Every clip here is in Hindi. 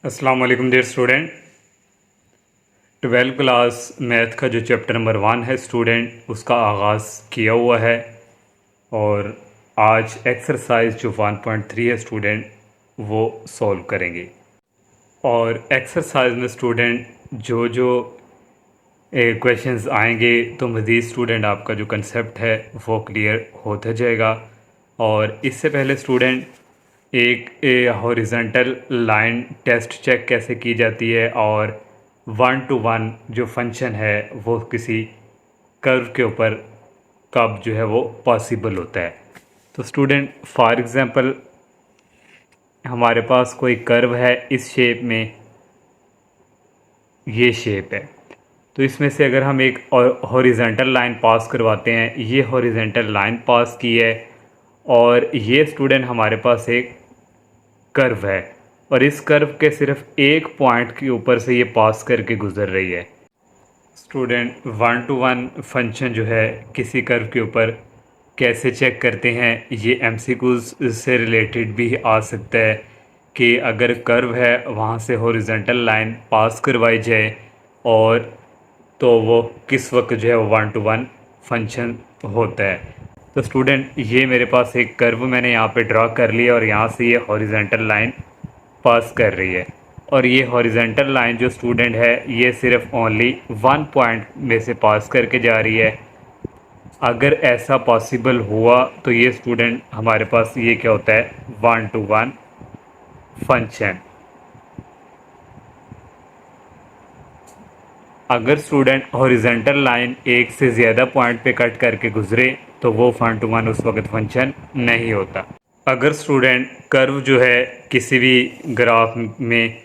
अस्सलाम वालेकुम dear student. 12th class math का जो चैप्टर नंबर 1 है स्टूडेंट, उसका आगाज़ किया हुआ है और आज एक्सरसाइज जो 1.3 है स्टूडेंट वो सॉल्व करेंगे। और एक्सरसाइज में स्टूडेंट जो जो क्वेश्चंस आएंगे तो मज़ीद स्टूडेंट आपका जो कंसेप्ट है वो क्लियर होता जाएगा। और इससे पहले स्टूडेंट एक हॉरिजॉन्टल लाइन टेस्ट चेक कैसे की जाती है और 1-to-1 जो फंक्शन है वो किसी कर्व के ऊपर कब जो है वो पॉसिबल होता है। तो स्टूडेंट फॉर एग्ज़ाम्पल हमारे पास कोई कर्व है इस शेप में, ये शेप है, तो इसमें से अगर हम एक हॉरिजॉन्टल लाइन पास करवाते हैं, ये हॉरिजॉन्टल लाइन पास की है और ये स्टूडेंट हमारे पास एक कर्व है और इस कर्व के सिर्फ एक पॉइंट के ऊपर से ये पास करके गुजर रही है। स्टूडेंट 1-to-1 फंक्शन जो है किसी कर्व के ऊपर कैसे चेक करते हैं, ये एमसीक्यूज से रिलेटेड भी आ सकता है कि अगर कर्व है वहाँ से हॉरिजॉन्टल लाइन पास करवाई जाए और तो वो किस वक्त जो है वो 1-to-1 फंक्शन होता है। तो स्टूडेंट ये मेरे पास एक कर्व मैंने यहाँ पे ड्रा कर लिया और यहाँ से ये हॉरिजॉन्टल लाइन पास कर रही है और ये हॉरिजॉन्टल लाइन जो स्टूडेंट है ये सिर्फ ओनली 1 पॉइंट में से पास करके जा रही है। अगर ऐसा पॉसिबल हुआ तो ये स्टूडेंट हमारे पास ये क्या होता है, 1-to-1 फंक्शन। अगर स्टूडेंट हॉरिजॉन्टल लाइन एक से ज़्यादा पॉइंट पे कट करके गुजरे तो वो 1-to-1 उस वक्त फंक्शन नहीं होता। अगर स्टूडेंट कर्व जो है किसी भी ग्राफ में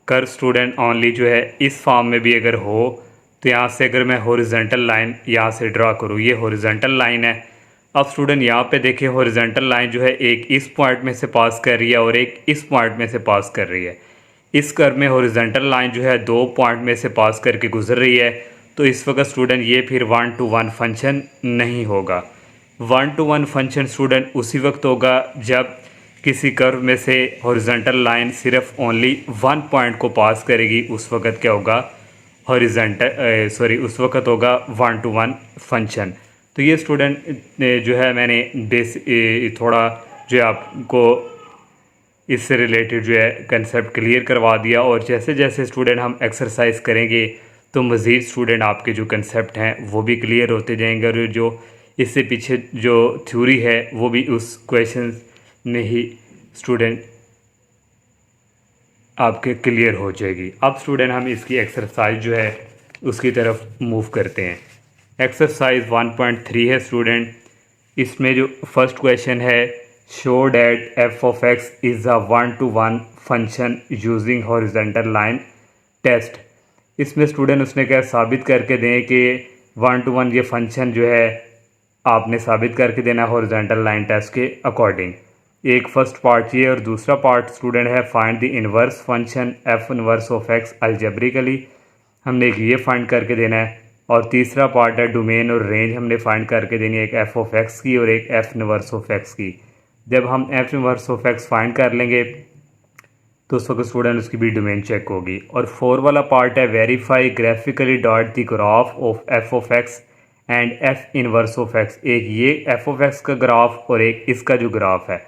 कर्व स्टूडेंट ओनली जो है इस फॉर्म में भी अगर हो तो यहाँ से अगर मैं हॉरिजॉन्टल लाइन यहाँ से ड्रा करूँ, ये हॉरिजॉन्टल लाइन है। अब स्टूडेंट यहाँ पे देखिए हॉरिजॉन्टल लाइन जो है एक इस पॉइंट में से पास कर रही है और एक इस पॉइंट में से पास कर रही है। इस कर्व में हॉरिजॉन्टल लाइन जो है 2 पॉइंट में से पास करके गुजर रही है, तो इस वक्त स्टूडेंट ये फिर 1-to-1 फंक्शन नहीं होगा। 1-to-1 फंक्शन स्टूडेंट उसी वक्त होगा जब किसी कर्व में से हॉरिजॉन्टल लाइन सिर्फ ओनली 1 पॉइंट को पास करेगी, उस वक्त क्या होगा, उस वक्त होगा 1-to-1 फंक्शन। तो ये स्टूडेंट जो है मैंने थोड़ा जो है आपको इससे रिलेटेड जो है कंसेप्ट क्लियर करवा दिया और जैसे जैसे स्टूडेंट हम एक्सरसाइज करेंगे तो मज़ीद स्टूडेंट आपके जो कंसेप्ट हैं वो भी क्लियर होते जाएंगे और जो इससे पीछे जो थ्योरी है वो भी उस क्वेश्चन में ही स्टूडेंट आपके क्लियर हो जाएगी। अब स्टूडेंट हम इसकी एक्सरसाइज जो है उसकी तरफ मूव करते हैं। एक्सरसाइज 1.3 है स्टूडेंट, इसमें जो फर्स्ट क्वेश्चन है, show that f of x is a 1-to-1 function using horizontal line test. इसमें स्टूडेंट उसने क्या साबित करके दें कि 1-to-1 ये फंक्शन जो है आपने साबित करके देना हॉरिजॉन्टल लाइन टेस्ट के अकॉर्डिंग। एक फर्स्ट पार्ट ये और दूसरा पार्ट स्टूडेंट है find the inverse function F inverse of x algebraically, हमने एक ये फाइंड करके देना है। और तीसरा पार्ट है डोमेन और रेंज, हमने फाइंड करके देनी है एक एफ ऑफ एक्स की और एक एफ इनवर्स ऑफ एक्स की। जब हम F inverse of x find कर लेंगे तो उस वक्त स्टूडेंट उसकी भी डोमेन चेक होगी। और 4 वाला पार्ट है verify graphically dot the graph of f of x and f inverse of x. एक ये एफ ऑफ एक्स का ग्राफ और एक इसका जो ग्राफ है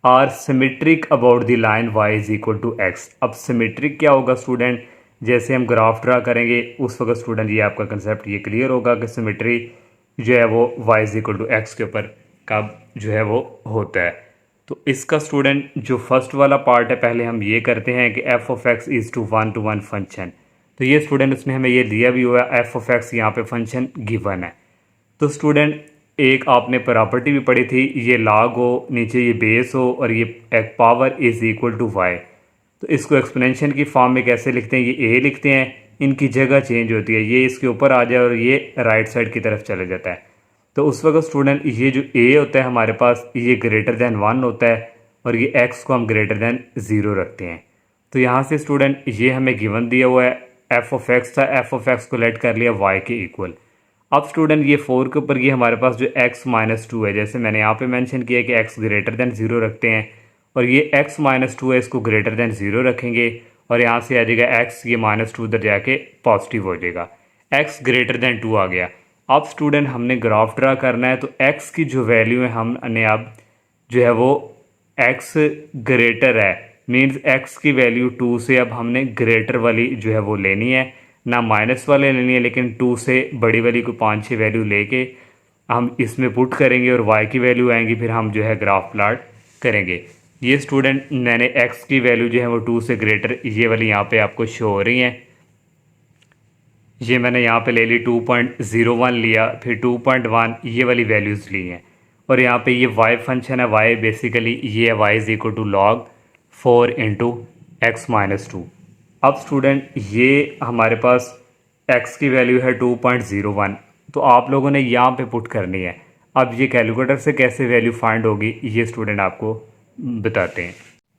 are symmetric about the line y is equal to x. अब सिमेट्रिक क्या होगा स्टूडेंट, जैसे हम ग्राफ ड्रा करेंगे उस वक्त स्टूडेंट ये आपका कंसेप्ट ये क्लियर होगा कि सिमेट्री जो है वो y is equal to x के ऊपर कब जो है वो होता है। तो इसका स्टूडेंट जो फर्स्ट वाला पार्ट है पहले हम ये करते हैं कि f of x is to 1-to-1 function. तो ये स्टूडेंट उसने हमें ये दिया भी हुआ है, एफ ऑफ एक्स यहाँ पे फंक्शन गिवन है। तो स्टूडेंट एक आपने प्रॉपर्टी भी पढ़ी थी, ये लॉग हो, नीचे ये बेस हो और ये एक power is equal to y. तो इसको एक्सपोनेंशियल की फॉर्म में कैसे लिखते हैं, ये ए लिखते हैं, इनकी जगह चेंज होती है, ये इसके ऊपर आ जाए और ये राइट साइड की तरफ चले जाता है। तो उस वक्त स्टूडेंट ये जो ए होता है हमारे पास ये ग्रेटर दैन 1 होता है और ये एक्स को हम ग्रेटर दैन 0 रखते हैं। तो यहाँ से स्टूडेंट ये हमें गिवन दिया हुआ है, एफ ऑफ एक्स था, एफ ऑफ एक्स को लेट कर लिया वाई के इक्वल। अब स्टूडेंट ये 4 के ऊपर ये हमारे पास जो x-2 है, जैसे मैंने यहाँ पे मेंशन किया कि x ग्रेटर दैन 0 रखते हैं और ये x-2 है इसको ग्रेटर दैन 0 रखेंगे और यहाँ से आ जाएगा एक्स, ये -2 उधर जाके पॉजिटिव हो जाएगा। एक्स ग्रेटर देन 2 आ गया। अब स्टूडेंट हमने ग्राफ ड्रा करना है, तो एक्स की जो वैल्यू है हमने अब जो है वो एक्स ग्रेटर है, मीन्स एक्स की वैल्यू 2 से अब हमने ग्रेटर वाली जो है वो लेनी है, ना माइनस वाले लेनी है, लेकिन 2 से बड़ी वाली को 5-6 वैल्यू लेके हम इसमें पुट करेंगे और y की वैल्यू आएंगी, फिर हम जो है ग्राफ प्लॉट करेंगे। ये स्टूडेंट मैंने x की वैल्यू जो है वो 2 से ग्रेटर ये वाली यहाँ पे आपको शो हो रही है। ये मैंने यहाँ पे ले ली 2.01 लिया, फिर 2.1 ये वाली वैल्यूज़ ली हैं। और यहाँ पे ये y फंक्शन है, y बेसिकली ये है y is equal to log 4 into x minus 2। अब स्टूडेंट ये हमारे पास x की वैल्यू है 2.01, तो आप लोगों ने यहाँ पे पुट करनी है। अब ये कैलकुलेटर से कैसे वैल्यू फाइंड होगी ये स्टूडेंट आपको बताते हैं।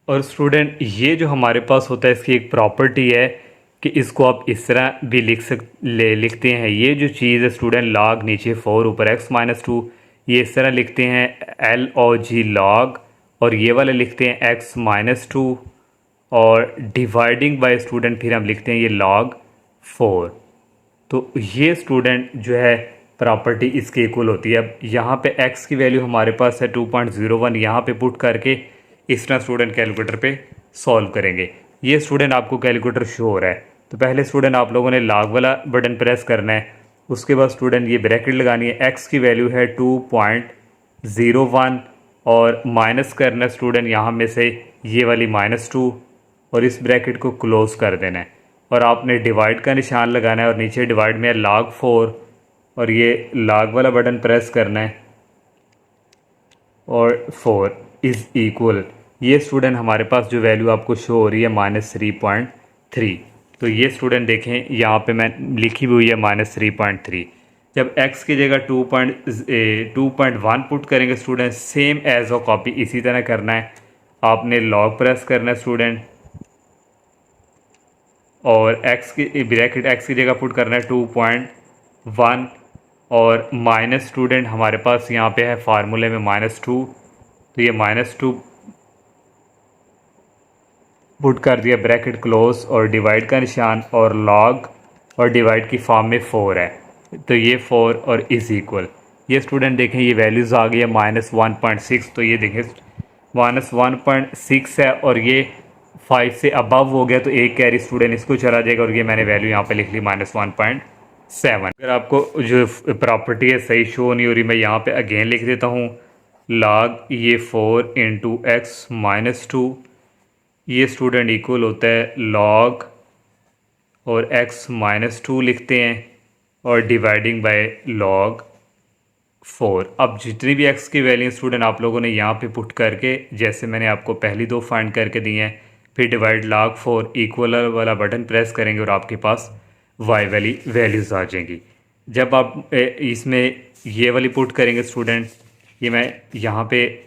और स्टूडेंट ये जो हमारे पास होता है इसकी एक प्रॉपर्टी है कि इसको आप इस तरह भी लिखते हैं। ये जो चीज़ है स्टूडेंट लॉग नीचे 4 ऊपर x माइनस 2, ये इस तरह लिखते हैं LOG लॉग, और ये वाले लिखते हैं x माइनस 2, और डिवाइडिंग बाय स्टूडेंट फिर हम लिखते हैं ये log 4। तो ये स्टूडेंट जो है प्रॉपर्टी इसके इक्वल होती है। अब यहाँ पे x की वैल्यू हमारे पास है 2.01, यहाँ पे पुट करके इस तरह स्टूडेंट कैलकुलेटर पे सॉल्व करेंगे। ये स्टूडेंट आपको कैलकुलेटर शो हो रहा है, तो पहले स्टूडेंट आप लोगों ने लॉग वाला बटन प्रेस करना है, उसके बाद स्टूडेंट ये ब्रैकेट लगानी है। x की वैल्यू है 2.01 और माइनस करना है स्टूडेंट यहाँ में से ये वाली -2, और इस ब्रैकेट को क्लोज कर देना है, और आपने डिवाइड का निशान लगाना है, और नीचे डिवाइड में है log 4, और ये लॉग वाला बटन प्रेस करना है, और 4 इज़ इक्वल, ये स्टूडेंट हमारे पास जो वैल्यू आपको शो हो रही है -3.3। तो ये स्टूडेंट देखें यहाँ पे मैं लिखी हुई है -3.3। जब x की जगह 2.1 पुट करेंगे student, same as a copy इसी तरह करना है। आपने लॉग प्रेस करना है स्टूडेंट, और x की ब्रैकेट x की जगह पुट करना है 2.1, और माइनस स्टूडेंट हमारे पास यहाँ पे है फार्मूले में -2, तो ये -2 पुट कर दिया, ब्रैकेट क्लोज और डिवाइड का निशान, और लॉग और डिवाइड की फॉर्म में 4 है, तो ये 4 और इज़ इक्वल। ये स्टूडेंट देखें ये वैल्यूज़ आ गई है -1.6, तो ये देखें -1.6 है, और ये 5 से अबव हो गया तो एक कैरी स्टूडेंट इसको चला जाएगा, और ये मैंने वैल्यू यहाँ पे लिख ली -1.7। अगर आपको जो प्रॉपर्टी है सही शो नहीं हो रही, मैं यहाँ पे अगेन लिख देता हूँ लॉग ये 4 इंटू एक्स माइनस 2, ये स्टूडेंट इक्वल होता है लॉग और x -2 लिखते हैं, और डिवाइडिंग बाय लॉग 4। अब जितनी भी x की वैल्यू स्टूडेंट आप लोगों ने यहाँ पे पुट करके, जैसे मैंने आपको पहली दो फाइंड करके दी हैं, फिर डिवाइड log 4 इक्वल वाला बटन प्रेस करेंगे और आपके पास y वाली वैल्यूज़ आ जाएंगी। जब आप इसमें ये वाली पुट करेंगे स्टूडेंट, ये मैं यहाँ पे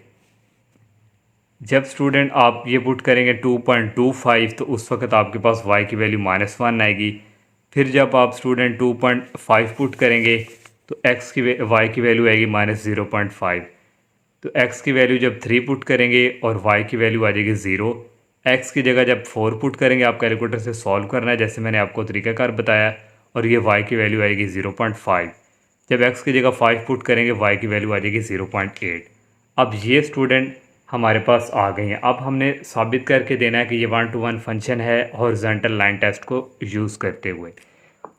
जब स्टूडेंट आप ये पुट करेंगे 2.25, तो उस वक्त आपके पास y की वैल्यू -1 आएगी। फिर जब आप स्टूडेंट 2.5 पुट करेंगे तो y की वैल्यू आएगी -0.5। तो x की वैल्यू जब 3 पुट करेंगे और y की वैल्यू आ जाएगी 0। x की जगह जब 4 पुट करेंगे, आप कैलकुलेटर से सॉल्व करना है जैसे मैंने आपको तरीकाकार बताया, और ये y की वैल्यू आएगी 0.5। जब x की जगह 5 पुट करेंगे y की वैल्यू आ जाएगी 0.8। अब ये स्टूडेंट हमारे पास आ गई हैं। अब हमने साबित करके देना है कि ये 1-to-1 फंक्शन है हॉरिजॉन्टल लाइन टेस्ट को यूज़ करते हुए।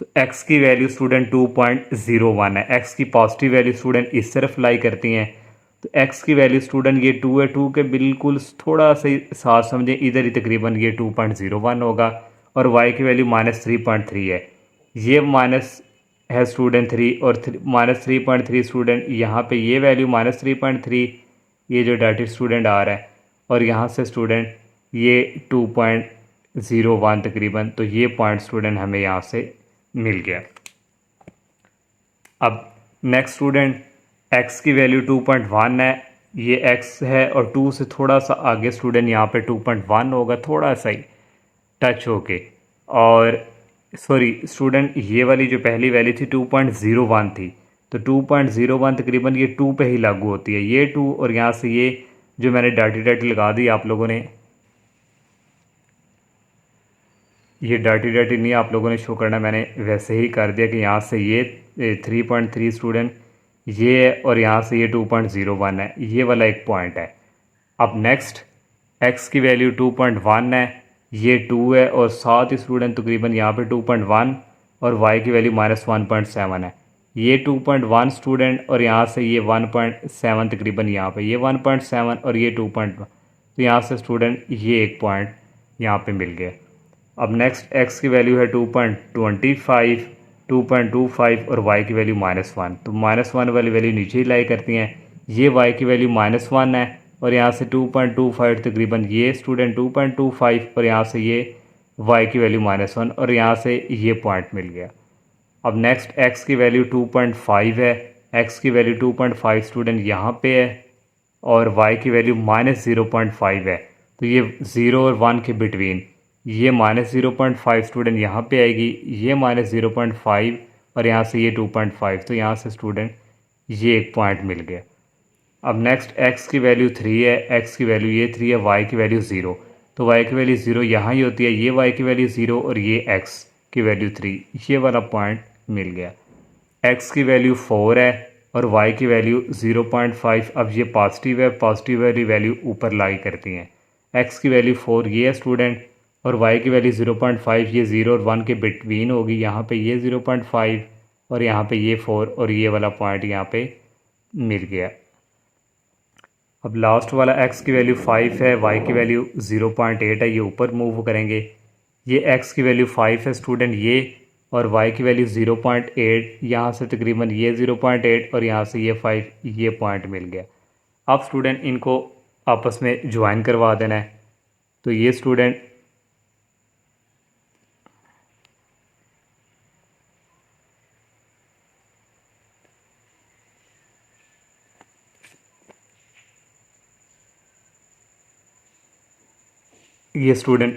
तो x की वैल्यू स्टूडेंट 2.01 है, x की पॉजिटिव वैल्यू स्टूडेंट इस तरफ लाई करती हैं, तो x की वैल्यू स्टूडेंट ये 2 है, 2 के बिल्कुल थोड़ा सा साथ समझें, इधर ही तकरीबन ये 2.01 होगा, और y की वैल्यू -3.3 है, ये माइनस है स्टूडेंट 3, और -3.3 स्टूडेंट यहाँ पे ये वैल्यू -3.3, ये जो डाटा स्टूडेंट आ रहा है, और यहाँ से स्टूडेंट ये 2.01 तकरीबन, तो ये पॉइंट स्टूडेंट हमें यहाँ से मिल गया। अब नेक्स्ट स्टूडेंट x की वैल्यू 2.1 है, ये x है, और 2 से थोड़ा सा आगे स्टूडेंट यहाँ पे 2.1 होगा, थोड़ा सा ही टच होके, और सॉरी स्टूडेंट ये वाली जो पहली वैल्यू थी 2.01 थी, तो 2.01 तकरीबन ये 2 पे ही लागू होती है, ये 2, और यहाँ से ये जो मैंने डाटी लगा दी आप लोगों ने, ये डर्टी डर्टी नहीं आप लोगों ने शो करना, मैंने वैसे ही कर दिया कि यहाँ से ये 3.3 स्टूडेंट ये है और यहाँ से ये 2.01 है, ये वाला एक पॉइंट है। अब नेक्स्ट x की वैल्यू 2.1 है, ये 2 है और 7 स्टूडेंट तकरीबन यहाँ पे 2.1 और y की वैल्यू -1.7 है, ये 2.1 स्टूडेंट और यहाँ से ये 1.7 तकरीबन यहाँ पे ये 1.7 और ये 2.1, तो यहाँ से स्टूडेंट ये एक पॉइंट यहाँ पे मिल गया। अब नेक्स्ट x की वैल्यू है 2.25, 2.25 और y की वैल्यू -1, तो -1 वाली वैल्यू नीचे ही लाई करती हैं। ये y की वैल्यू -1 है और यहाँ से 2.25 तकरीबन ये स्टूडेंट 2.25 और यहाँ से ये y की वैल्यू -1 और यहाँ से ये पॉइंट मिल गया। अब नेक्स्ट x की वैल्यू 2.5 है, x की वैल्यू 2.5 स्टूडेंट यहाँ पे है और y की वैल्यू -0.5 है, तो ये 0 और 1 के बिटवीन ये -0.5 स्टूडेंट यहाँ पे आएगी, ये -0.5 और यहाँ से ये 2.5, तो यहाँ से स्टूडेंट ये एक पॉइंट मिल गया। अब नेक्स्ट x की वैल्यू 3 है, x की वैल्यू ये 3 है, y की वैल्यू 0, तो y की वैल्यू 0 यहाँ ही होती है, ये y की वैल्यू 0 और ये x की वैल्यू 3, ये वाला पॉइंट मिल गया। x की वैल्यू 4 है और y की वैल्यू 0.5, अब ये पॉजिटिव है, पॉजिटिव वाली वैल्यू ऊपर लाई करती हैं। x की वैल्यू 4 ये है स्टूडेंट और y की वैल्यू 0.5, ये 0 और 1 के बिटवीन होगी, यहाँ पे ये 0.5 और यहाँ पे ये 4 और ये वाला पॉइंट यहाँ पे मिल गया। अब लास्ट वाला x की वैल्यू 5 है, y की वैल्यू 0.8 है, ये ऊपर मूव करेंगे, ये x की वैल्यू 5 है स्टूडेंट ये और y की वैल्यू 0.8, यहाँ से तकरीबन ये 0.8 और यहाँ से ये 5, ये पॉइंट मिल गया। अब स्टूडेंट इनको आपस में ज्वाइन करवा देना है, तो ये स्टूडेंट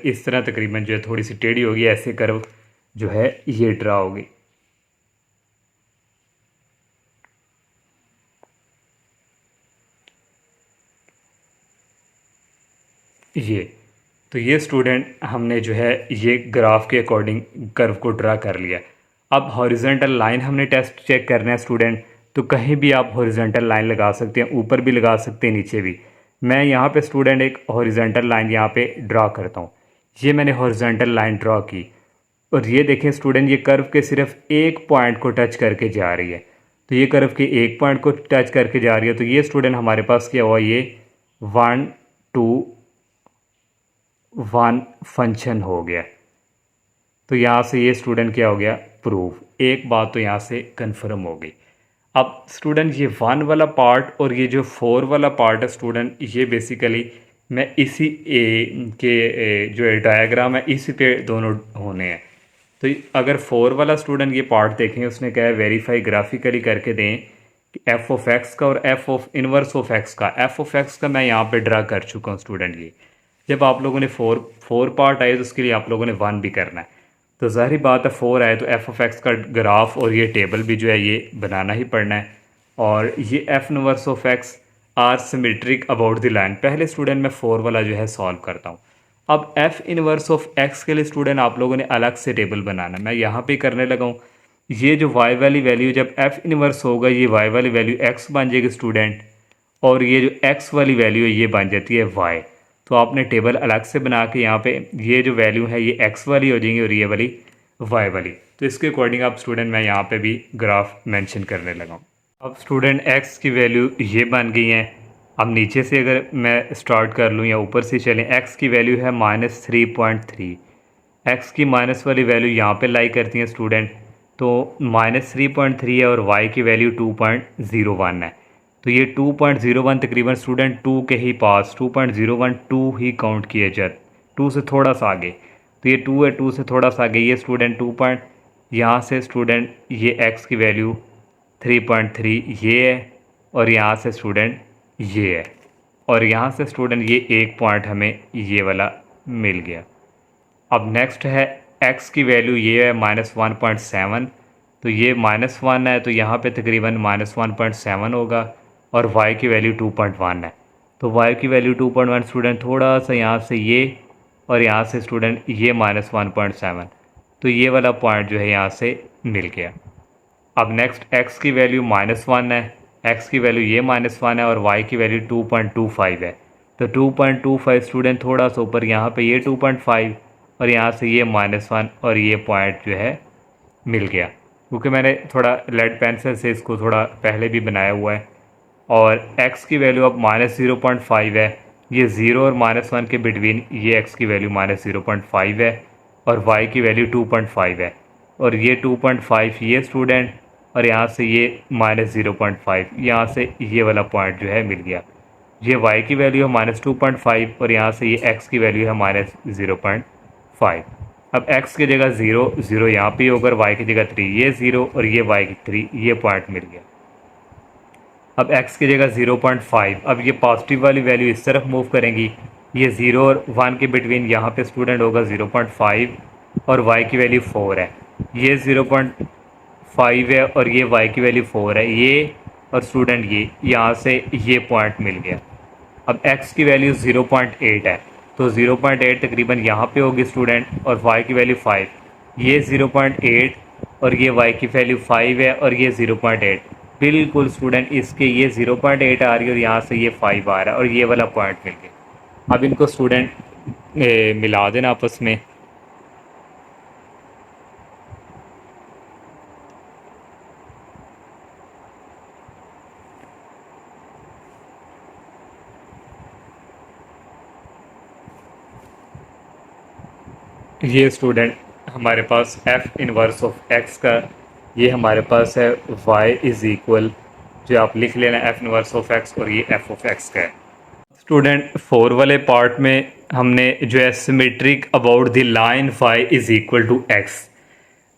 इस तरह तकरीबन जो है थोड़ी सी टेढ़ी होगी, ऐसे कर्व जो है ये ड्रा होगी। ये स्टूडेंट हमने जो है ये ग्राफ के अकॉर्डिंग कर्व को ड्रा कर लिया। अब हॉरिजॉन्टल लाइन हमने टेस्ट चेक करना है स्टूडेंट, तो कहीं भी आप हॉरिजॉन्टल लाइन लगा सकते हैं, ऊपर भी लगा सकते हैं, नीचे भी। मैं यहाँ पे स्टूडेंट एक हॉरिजॉन्टल लाइन यहाँ पे ड्रा करता हूँ, ये मैंने हॉरिजॉन्टल लाइन ड्रा की और ये देखें स्टूडेंट ये कर्व के सिर्फ एक पॉइंट को टच करके जा रही है, तो ये कर्व के एक पॉइंट को टच करके जा रही है, तो ये स्टूडेंट हमारे पास क्या हुआ, ये 1 2 1 फंक्शन हो गया। तो यहाँ से ये स्टूडेंट क्या हो गया, प्रूफ। एक बात तो यहाँ से कंफर्म हो गई। अब स्टूडेंट ये 1 वाला पार्ट और ये जो 4 वाला पार्ट है स्टूडेंट, ये बेसिकली मैं इसी जो डायग्राम है इसी पे दोनों होने हैं। तो अगर 4 वाला स्टूडेंट ये पार्ट देखें, उसने कहा है वेरीफाई ग्राफिकली करके दें कि एफ ऑफ एक्स का और एफ ऑफ इनवर्स ऑफ एक्स का। एफ ऑफ एक्स का मैं यहाँ पे ड्रा कर चुका हूँ स्टूडेंट। ये जब आप लोगों ने 4 पार्ट आए तो उसके लिए आप लोगों ने 1 भी करना है, तो ज़ाहिर बात है 4 आए तो एफ ऑफ एक्स का ग्राफ और ये टेबल भी जो है ये बनाना ही पड़ना है। और ये f inverse of x are symmetric about the line, पहले स्टूडेंट मैं 4 वाला जो है सॉल्व करता हूँ। अब एफ इनवर्स ऑफ एक्स के लिए स्टूडेंट आप लोगों ने अलग से टेबल बनाना है, मैं यहाँ पे करने लगा हूँ। ये जो वाई वाली वैल्यू जब एफ इनवर्स होगा, ये वाई वाली वैल्यू एक्स बन जाएगी स्टूडेंट, और ये जो एक्स वाली वैल्यू है ये बन जाती है वाई। तो आपने टेबल अलग से बना के यहाँ पे ये जो वैल्यू है ये एक्स वाली हो जाएंगी और ये वाली वाई वाली। तो इसके अकॉर्डिंग आप स्टूडेंट मैं यहाँ पे भी ग्राफ मेंशन करने लगा हूँ। अब स्टूडेंट एक्स की वैल्यू ये बन गई है। अब नीचे से अगर मैं स्टार्ट कर लूँ या ऊपर से चलें, एक्स की वैल्यू है -3.3। एक्स की माइनस वाली वैल्यू यहाँ पे लाई करती हैं स्टूडेंट, तो -3.3 है और वाई की वैल्यू 2.01 है। तो ये 2.01 तकरीबन स्टूडेंट 2 के ही पास 2.01 2 ही काउंट किए जाए, 2 से थोड़ा सा आगे, तो ये 2 है, 2 से थोड़ा सा आगे ये स्टूडेंट 2 यहाँ से स्टूडेंट ये x की वैल्यू 3.3 ये है और यहाँ से स्टूडेंट ये है और यहाँ से स्टूडेंट ये एक पॉइंट हमें ये वाला मिल गया। अब नेक्स्ट है x की वैल्यू ये है -1.7, तो ये -1 है तो यहाँ पे तकरीबन -1.7 होगा और y की वैल्यू 2.1 है, तो y की वैल्यू 2.1 स्टूडेंट थोड़ा सा यहाँ से ये और यहाँ से स्टूडेंट ये -1.7, तो ये वाला पॉइंट जो है यहाँ से मिल गया। अब नेक्स्ट x की वैल्यू -1 है, x की वैल्यू ये -1 है और y की वैल्यू 2.25 है। तो 2.25 स्टूडेंट थोड़ा सा ऊपर, यहाँ पे ये 2.5 और यहाँ से ये -1 और ये पॉइंट जो है मिल गया, क्योंकि मैंने थोड़ा लेड पेंसिल से इसको थोड़ा पहले भी बनाया हुआ है। और x की वैल्यू अब -0.5 है, ये 0 और -1 के बिटवीन ये x की वैल्यू -0.5 है और y की वैल्यू 2.5 है और ये 2.5 ये स्टूडेंट और यहाँ से ये -0.5, यहाँ से ये वाला पॉइंट जो है मिल गया। ये y की वैल्यू है -2.5 और यहाँ से ये x की वैल्यू है -0.5। अब x की जगह 0 0 यहाँ पे होगा और y की जगह 3, ये 0 और ये y की 3, ये पॉइंट मिल गया। अब x की जगह 0.5, अब ये पॉजिटिव वाली वैल्यू इस तरफ मूव करेंगी, ये 0 और 1 के बिटवीन यहाँ पे स्टूडेंट होगा 0.5 और y की वैल्यू 4 है, ये 0.5 है और ये y की वैल्यू 4 है, ये और स्टूडेंट ये यहाँ से ये पॉइंट मिल गया। अब x की वैल्यू 0.8 है, तो 0.8 तकरीबन यहाँ पे होगी स्टूडेंट और y की वैल्यू 5, ये 0.8 और ये y की वैल्यू 5 है और ये 0.8, बिल्कुल स्टूडेंट इसके ये 0.8 आ रही है और यहाँ से ये 5 आ रहा है और ये वाला पॉइंट मिल गया। अब इनको स्टूडेंट मिला देना आपस में। ये स्टूडेंट हमारे पास f इनवर्स ऑफ x का ये हमारे पास है y इज़ इक्वल, जो आप लिख लेना f इनवर्स ऑफ x और ये f ऑफ x का है। स्टूडेंट 4 वाले पार्ट में हमने जो है symmetric about the line y is equal to x,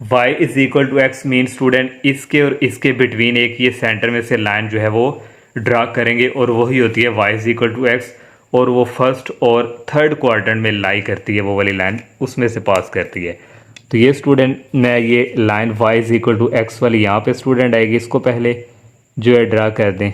y is equal to x mean student इसके और इसके बिटवीन एक ये सेंटर में से लाइन जो है वो ड्रा करेंगे और वही होती है y is equal to x और वो फर्स्ट और थर्ड क्वाड्रेंट में लाई करती है, वो वाली लाइन उसमें से पास करती है। तो ये स्टूडेंट मैं ये line y is equal to x वाली यहाँ पे स्टूडेंट आएगी, इसको पहले जो है ड्रा कर दें।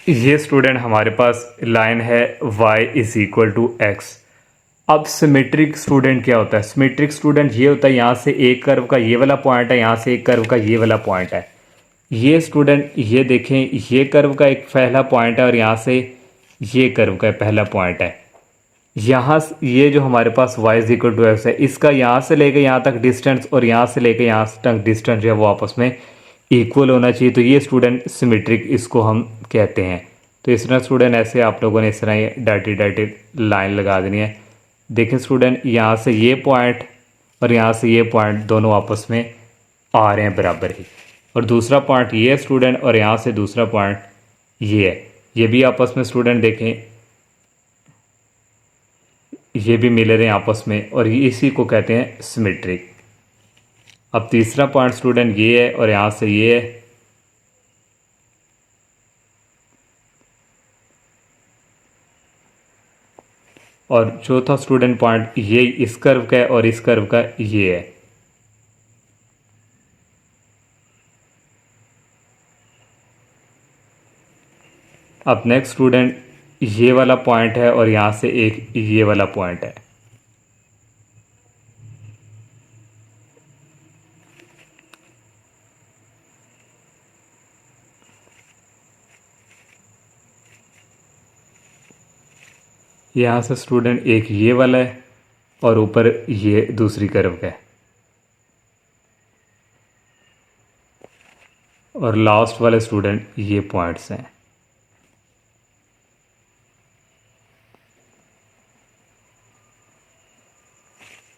ये स्टूडेंट हमारे पास लाइन है y is equal to x। अब सिमेट्रिक स्टूडेंट क्या होता है? सिमेट्रिक स्टूडेंट ये होता है यहाँ से एक कर्व का ये वाला पॉइंट है, यहाँ से एक कर्व का ये वाला पॉइंट है। ये स्टूडेंट ये देखें, ये कर्व का एक पहला पॉइंट है और यहाँ से ये कर्व का पहला पॉइंट है। यहाँ ये जो हमारे पास y is equal to x है, इसका यहाँ से लेके यहाँ तक डिस्टेंस और यहाँ से लेके यहाँ तक डिस्टेंस जो है वो आपस में इक्वल होना चाहिए। तो ये स्टूडेंट सिमेट्रिक इसको हम कहते हैं। तो इस तरह स्टूडेंट ऐसे आप लोगों ने इस तरह ये डाटी डाटी लाइन लगा देनी है। देखें स्टूडेंट, यहाँ से ये पॉइंट और यहाँ से ये पॉइंट दोनों आपस में आ रहे हैं बराबर ही, और दूसरा पॉइंट ये है स्टूडेंट और यहाँ से दूसरा पॉइंट ये है, ये भी आपस में स्टूडेंट देखें ये भी मिल रहे हैं आपस में और इसी को कहते हैं सिमेट्रिक। अब तीसरा पॉइंट स्टूडेंट ये है और यहाँ से ये है, और चौथा स्टूडेंट पॉइंट ये इस कर्व का है और इस कर्व का ये है। अब नेक्स्ट स्टूडेंट ये वाला पॉइंट है और यहाँ से एक ये वाला पॉइंट है। यहाँ से स्टूडेंट एक ये वाला है और ऊपर ये दूसरी कर्व का है, और लास्ट वाले स्टूडेंट ये पॉइंट्स हैं।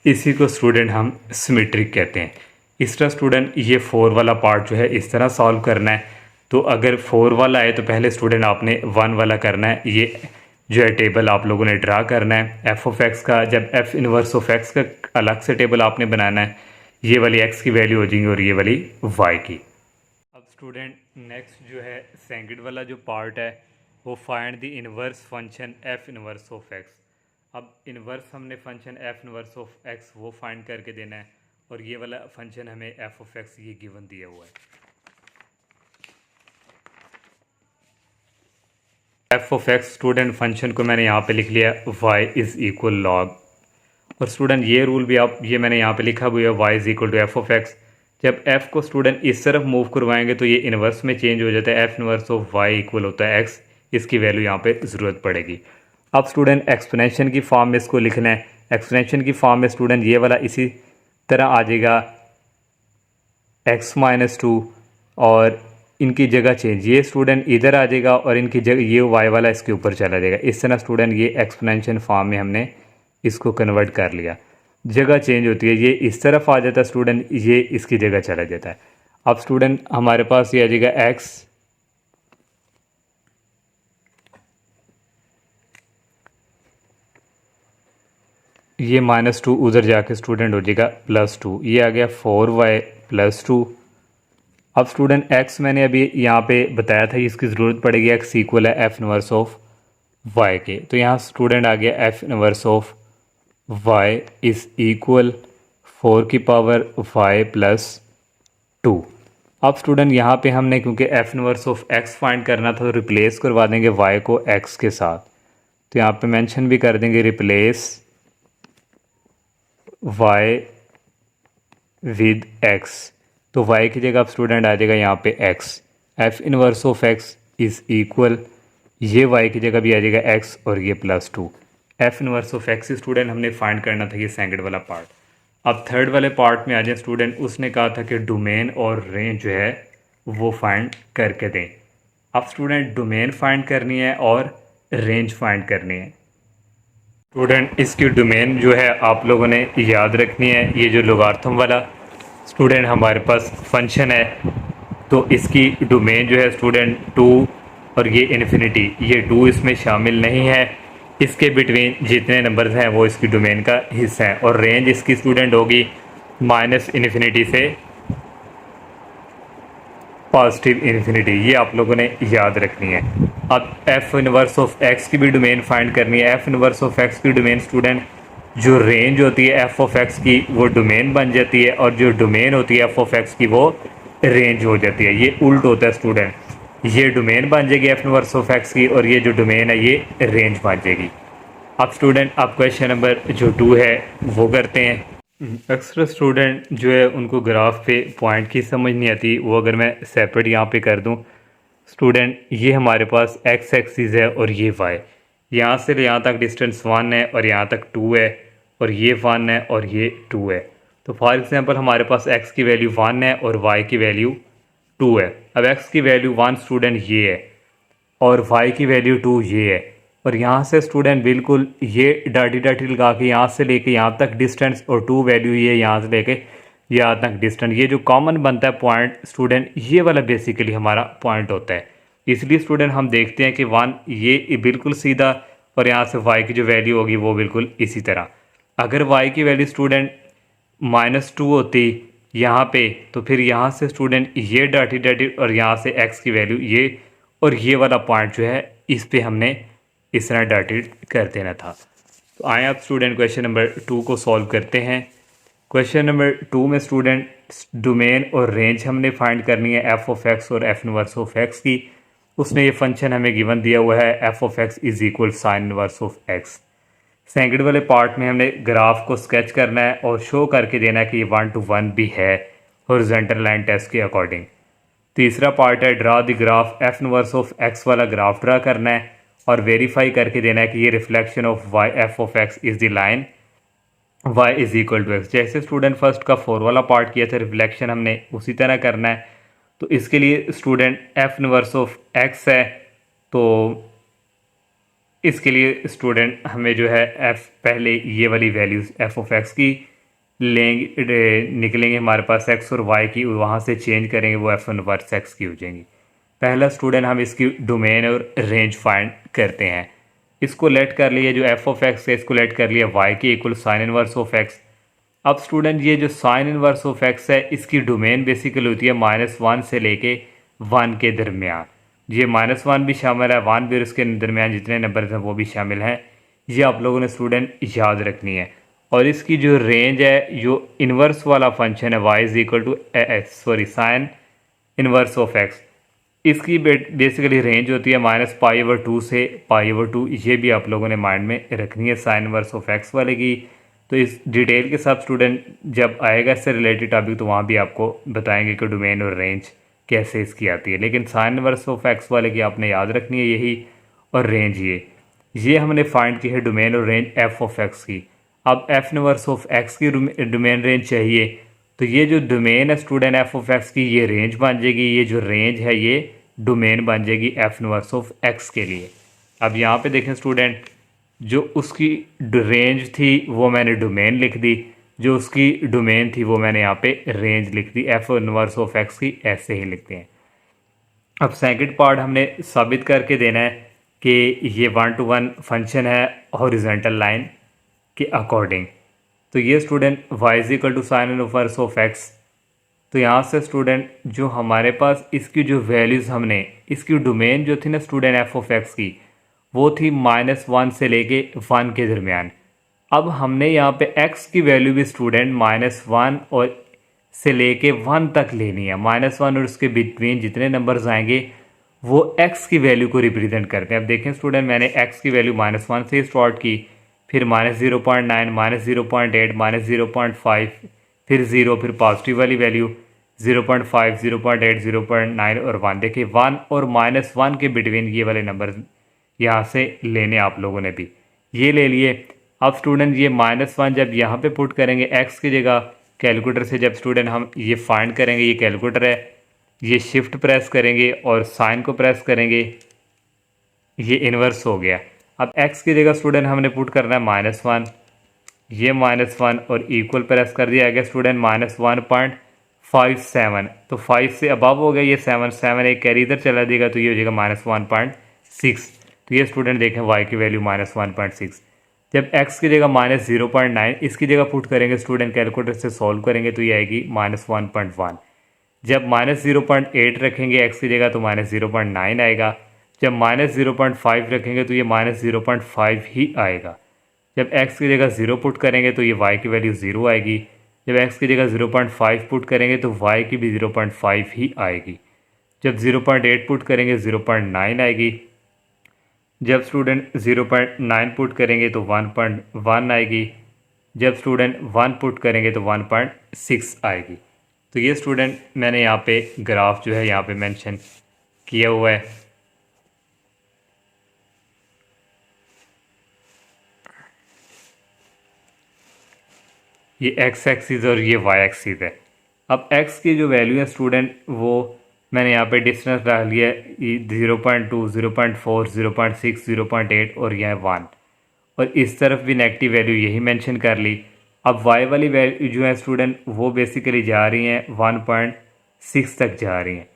इसी को स्टूडेंट हम सिमेट्रिक कहते हैं। इस तरह स्टूडेंट ये 4 वाला पार्ट जो है इस तरह सॉल्व करना है। तो अगर 4 वाला है तो पहले स्टूडेंट आपने 1 वाला करना है। ये जो है टेबल आप लोगों ने ड्रा करना है एफ ऑफ एक्स का। जब एफ इनवर्स ऑफ एक्स का अलग से टेबल आपने बनाना है, ये वाली एक्स की वैल्यू हो जाएगी और ये वाली वाई की। अब स्टूडेंट नेक्स्ट जो है सेकंड वाला जो पार्ट है वो find the inverse function F inverse of x. अब इनवर्स हमने function F inverse of x वो फाइंड करके देना है, और ये वाला फंक्शन हमें एफ ऑफ एक्स ये गिवन दिया हुआ है। F of x student function को मैंने यहाँ पे लिख लिया y इज़ इक्वल लॉग। और स्टूडेंट ये रूल भी आप ये मैंने यहाँ पे लिखा हुआ है y is equal to f of x. जब f को स्टूडेंट इस तरफ मूव करवाएंगे तो ये इन्वर्स में चेंज हो जाता है, f inverse of y equal होता है x। इसकी वैल्यू यहाँ पे ज़रूरत पड़ेगी। अब स्टूडेंट एक्सपोनेंशियल की फॉर्म में इसको लिखना है। एक्सपोनेंशियल की फॉर्म में स्टूडेंट ये वाला इसी तरह आ जाएगा x-2 और इनकी जगह चेंज, ये स्टूडेंट इधर आ जाएगा और इनकी जगह ये y वाला इसके ऊपर चला जाएगा। इस तरह स्टूडेंट ये एक्सपोनेंशियल फॉर्म में हमने इसको कन्वर्ट कर लिया। जगह चेंज होती है, ये इस तरफ आ जाता है स्टूडेंट, ये इसकी जगह चला जाता है। अब स्टूडेंट हमारे पास ये आ जाएगा x ये -2 उधर जाके स्टूडेंट हो जाएगा +2, ये आ गया 4y + 2। अब स्टूडेंट x मैंने अभी यहाँ पे बताया था इसकी ज़रूरत पड़ेगी, x इक्वल है f इनवर्स ऑफ y के। तो यहाँ स्टूडेंट आ गया f inverse of y is equal 4 की पावर y + 2। अब स्टूडेंट यहाँ पे हमने क्योंकि f inverse of x find करना था तो रिप्लेस करवा देंगे y को x के साथ। तो यहाँ पे मेंशन भी कर देंगे रिप्लेस y विद x। तो y की जगह अब स्टूडेंट आ जाएगा यहाँ पे x। f inverse of x is equal, ये y की जगह भी आ जाएगा x और ये +2। f inverse of x student हमने फाइंड करना था, ये सेकंड वाला पार्ट। अब थर्ड वाले पार्ट में आ जाए स्टूडेंट। उसने कहा था कि डोमेन और रेंज जो है वो फाइंड करके दें। अब स्टूडेंट डोमेन फाइंड करनी है और रेंज फाइंड करनी है। स्टूडेंट इसकी डोमेन जो है आप लोगों ने याद रखनी है। ये जो लोगारिथम वाला स्टूडेंट हमारे पास फंक्शन है तो इसकी डोमेन जो है स्टूडेंट 2 और ये इन्फिनिटी, ये 2 इसमें शामिल नहीं है। इसके बिटवीन जितने नंबर्स हैं वो इसकी डोमेन का हिस्सा है। और रेंज इसकी स्टूडेंट होगी -इन्फिनिटी से पॉजिटिव इन्फिनिटी, ये आप लोगों ने याद रखनी है। अब f इनवर्स ऑफ x की भी डोमेन फाइंड करनी है। f इनवर्स ऑफ x की डोमेन स्टूडेंट जो रेंज होती है f ऑफ x की वो डोमेन बन जाती है और जो डोमेन होती है f ऑफ x की वो रेंज हो जाती है। ये उल्ट होता है स्टूडेंट, ये डोमेन बन जाएगी f इनवर्स ऑफ x की और ये जो डोमेन है ये रेंज बन जाएगी। अब स्टूडेंट आप क्वेश्चन नंबर जो 2 है वो करते हैं। अक्सर स्टूडेंट जो है उनको ग्राफ पे पॉइंट की समझ नहीं आती, वो अगर मैं सेपरेट यहाँ पे कर दूँ स्टूडेंट, ये हमारे पास x एक्सिस है और ये y, यहाँ से यहाँ तक डिस्टेंस 1 है और यहाँ तक 2 है और ये 1 है और ये 2 है। तो फॉर एग्जांपल हमारे पास x की वैल्यू 1 है और y की वैल्यू 2 है। अब x की वैल्यू 1 स्टूडेंट ये है और y की वैल्यू 2 ये है। और यहाँ से स्टूडेंट बिल्कुल ये डाटी डाटी लगा के यहाँ से लेके यहाँ तक डिस्टेंस और 2 वैल्यू ये यहाँ से लेके यहाँ तक डिस्टेंस, ये जो कॉमन बनता है पॉइंट स्टूडेंट ये वाला बेसिकली हमारा पॉइंट होता है। इसलिए स्टूडेंट हम देखते हैं कि 1 ये बिल्कुल सीधा और यहाँ से y की जो वैल्यू होगी वो बिल्कुल इसी तरह। अगर y की वैल्यू स्टूडेंट -2 होती यहाँ पे तो फिर यहाँ से स्टूडेंट ये डाटी डाटी और यहाँ से x की वैल्यू ये और ये वाला पॉइंट जो है इस पे हमने इस तरह डाटेड कर देना था। तो आए आप स्टूडेंट क्वेश्चन नंबर 2 को सॉल्व करते हैं। क्वेश्चन नंबर 2 में स्टूडेंट डोमेन और रेंज हमने फाइंड करनी है f ऑफ x और f इनवर्स ऑफ x की। उसने ये फंक्शन हमें गिवन दिया हुआ है f of x is equal sine inverse of x। Second वाले पार्ट में हमने ग्राफ को स्केच करना है और शो करके देना है कि ये 1 to 1 भी है हॉरिजॉन्टल लाइन टेस्ट के अकॉर्डिंग। तीसरा पार्ट है draw the graph, f inverse of x वाला ग्राफ ड्रा करना है और वेरीफाई करके देना है कि ये reflection of y f of x is the line y is equal to x। जैसे स्टूडेंट फर्स्ट का 4 वाला पार्ट किया था रिफ्लेक्शन हमने उसी तरह करना है। तो इसके लिए student f inverse of x है तो इसके लिए स्टूडेंट हमें जो है f पहले ये वाली वैल्यूज़ f ऑफ x की लेंगे, निकलेंगे हमारे पास x और y की, वहाँ से चेंज करेंगे वो f इनवर्स x की हो जाएंगी। पहला स्टूडेंट हम इसकी डोमेन और रेंज फाइंड करते हैं। इसको लेट कर लिया जो f ऑफ x है, इसको लेट कर लिया y के equal sine inverse of x। अब स्टूडेंट ये जो साइन इनवर्स ऑफ x है इसकी डोमेन बेसिकली होती है -1 से लेके 1 के दरमियान। ये -1 भी शामिल है, 1 भी, और इसके दरमियान जितने नंबर हैं वो भी शामिल हैं। ये आप लोगों ने स्टूडेंट याद रखनी है। और इसकी जो रेंज है, जो इन्वर्स वाला फंक्शन है y is equal to sine inverse of x, इसकी बेसिकली रेंज होती है -π/2 से π/2। ये भी आप लोगों ने माइंड में रखनी है साइन इन्वर्स ऑफ x वाले की। तो इस डिटेल के साथ स्टूडेंट जब आएगा इससे रिलेटेड टॉपिक तो वहाँ भी आपको बताएंगे कि डोमेन और रेंज कैसे इसकी आती है। लेकिन साइन इन्वर्स ऑफ x वाले की आपने याद रखनी है यही, और रेंज ये हमने फाइंड की है डोमेन और रेंज f ऑफ x की। अब f इन्वर्स ऑफ x की डोमेन रेंज चाहिए, तो ये जो डोमेन है स्टूडेंट f ऑफ x की, ये रेंज बन जाएगी, ये जो रेंज है ये डोमेन बन जाएगी f इन्वर्स ऑफ x के लिए। अब यहाँ पे देखें स्टूडेंट, जो उसकी रेंज थी वो मैंने डोमेन लिख दी, जो उसकी डोमेन थी वो मैंने यहाँ पे रेंज लिख दी। f इन्वर्स ऑफ x की ऐसे ही लिखते हैं। अब सेकंड पार्ट हमने साबित करके देना है कि ये 1-to-1 फंक्शन है हॉरिजॉन्टल लाइन के अकॉर्डिंग। तो ये student y is equal to sine inverse of x। तो यहाँ से स्टूडेंट जो हमारे पास इसकी जो वैल्यूज़ हमने, इसकी डोमेन जो थी ना स्टूडेंट f ऑफ x की, वो थी -1 से लेके 1 के दरमियान। अब हमने यहाँ पे x की वैल्यू भी स्टूडेंट -1 और से लेके 1 तक लेनी है। -1 और उसके बिटवीन जितने नंबर्स आएंगे वो x की वैल्यू को रिप्रेजेंट करते हैं। अब देखें स्टूडेंट, मैंने x की वैल्यू -1 से स्टार्ट की, फिर -0.9, -0.8, -0.5, फिर 0, फिर पॉजिटिव वाली वैल्यू 0.5, 0.8, 0.9 और 1। देखिए 1 और -1 के बिटवीन ये वाले नंबर यहाँ से लेने आप लोगों ने भी ये ले लिए। अब स्टूडेंट ये -1 जब यहाँ पे पुट करेंगे x की जगह, कैलकुलेटर से जब स्टूडेंट हम ये फाइंड करेंगे, ये कैलकुलेटर है, ये शिफ्ट प्रेस करेंगे और साइन को प्रेस करेंगे, ये इन्वर्स हो गया। अब x की जगह स्टूडेंट हमने पुट करना है -1, ये -1 और इक्वल प्रेस कर दिया गया स्टूडेंट -1.57। तो 5 से अबव हो गया, ये 7 एक कैरी इधर चला देगा तो ये हो जाएगा -1.6। तो ये स्टूडेंट देखें y की वैल्यू -1.6। जब x की जगह -0.9 इसकी जगह पुट करेंगे स्टूडेंट, कैलकुलेटर से सॉल्व करेंगे तो ये आएगी -1.1। जब -0.8 रखेंगे x की जगह तो -0.9 आएगा। जब -0.5 रखेंगे तो ये -0.5 ही आएगा। जब x की जगह 0 पुट करेंगे तो ये y की वैल्यू 0 आएगी। जब x की जगह 0.5 पुट करेंगे तो y की भी 0.5 ही आएगी। जब 0.8 पुट करेंगे 0.9 आएगी। जब स्टूडेंट 0.9 पुट करेंगे तो 1.1 आएगी। जब स्टूडेंट 1 पुट करेंगे तो 1.6 आएगी। तो ये स्टूडेंट मैंने यहाँ पे ग्राफ जो है यहाँ पे मेंशन किया हुआ है। ये x एक्सिस और ये y एक्सिस है। अब x की जो वैल्यू है स्टूडेंट वो मैंने यहाँ पे डिस्टेंस डाल लिया है 0.2, 0.4, 0.6, 0.8 और यह 1, और इस तरफ भी नेगेटिव वैल्यू यही मेंशन कर ली। अब y वाली वैल्यू जो है स्टूडेंट वो बेसिकली जा रही हैं 1.6 तक जा रही हैं।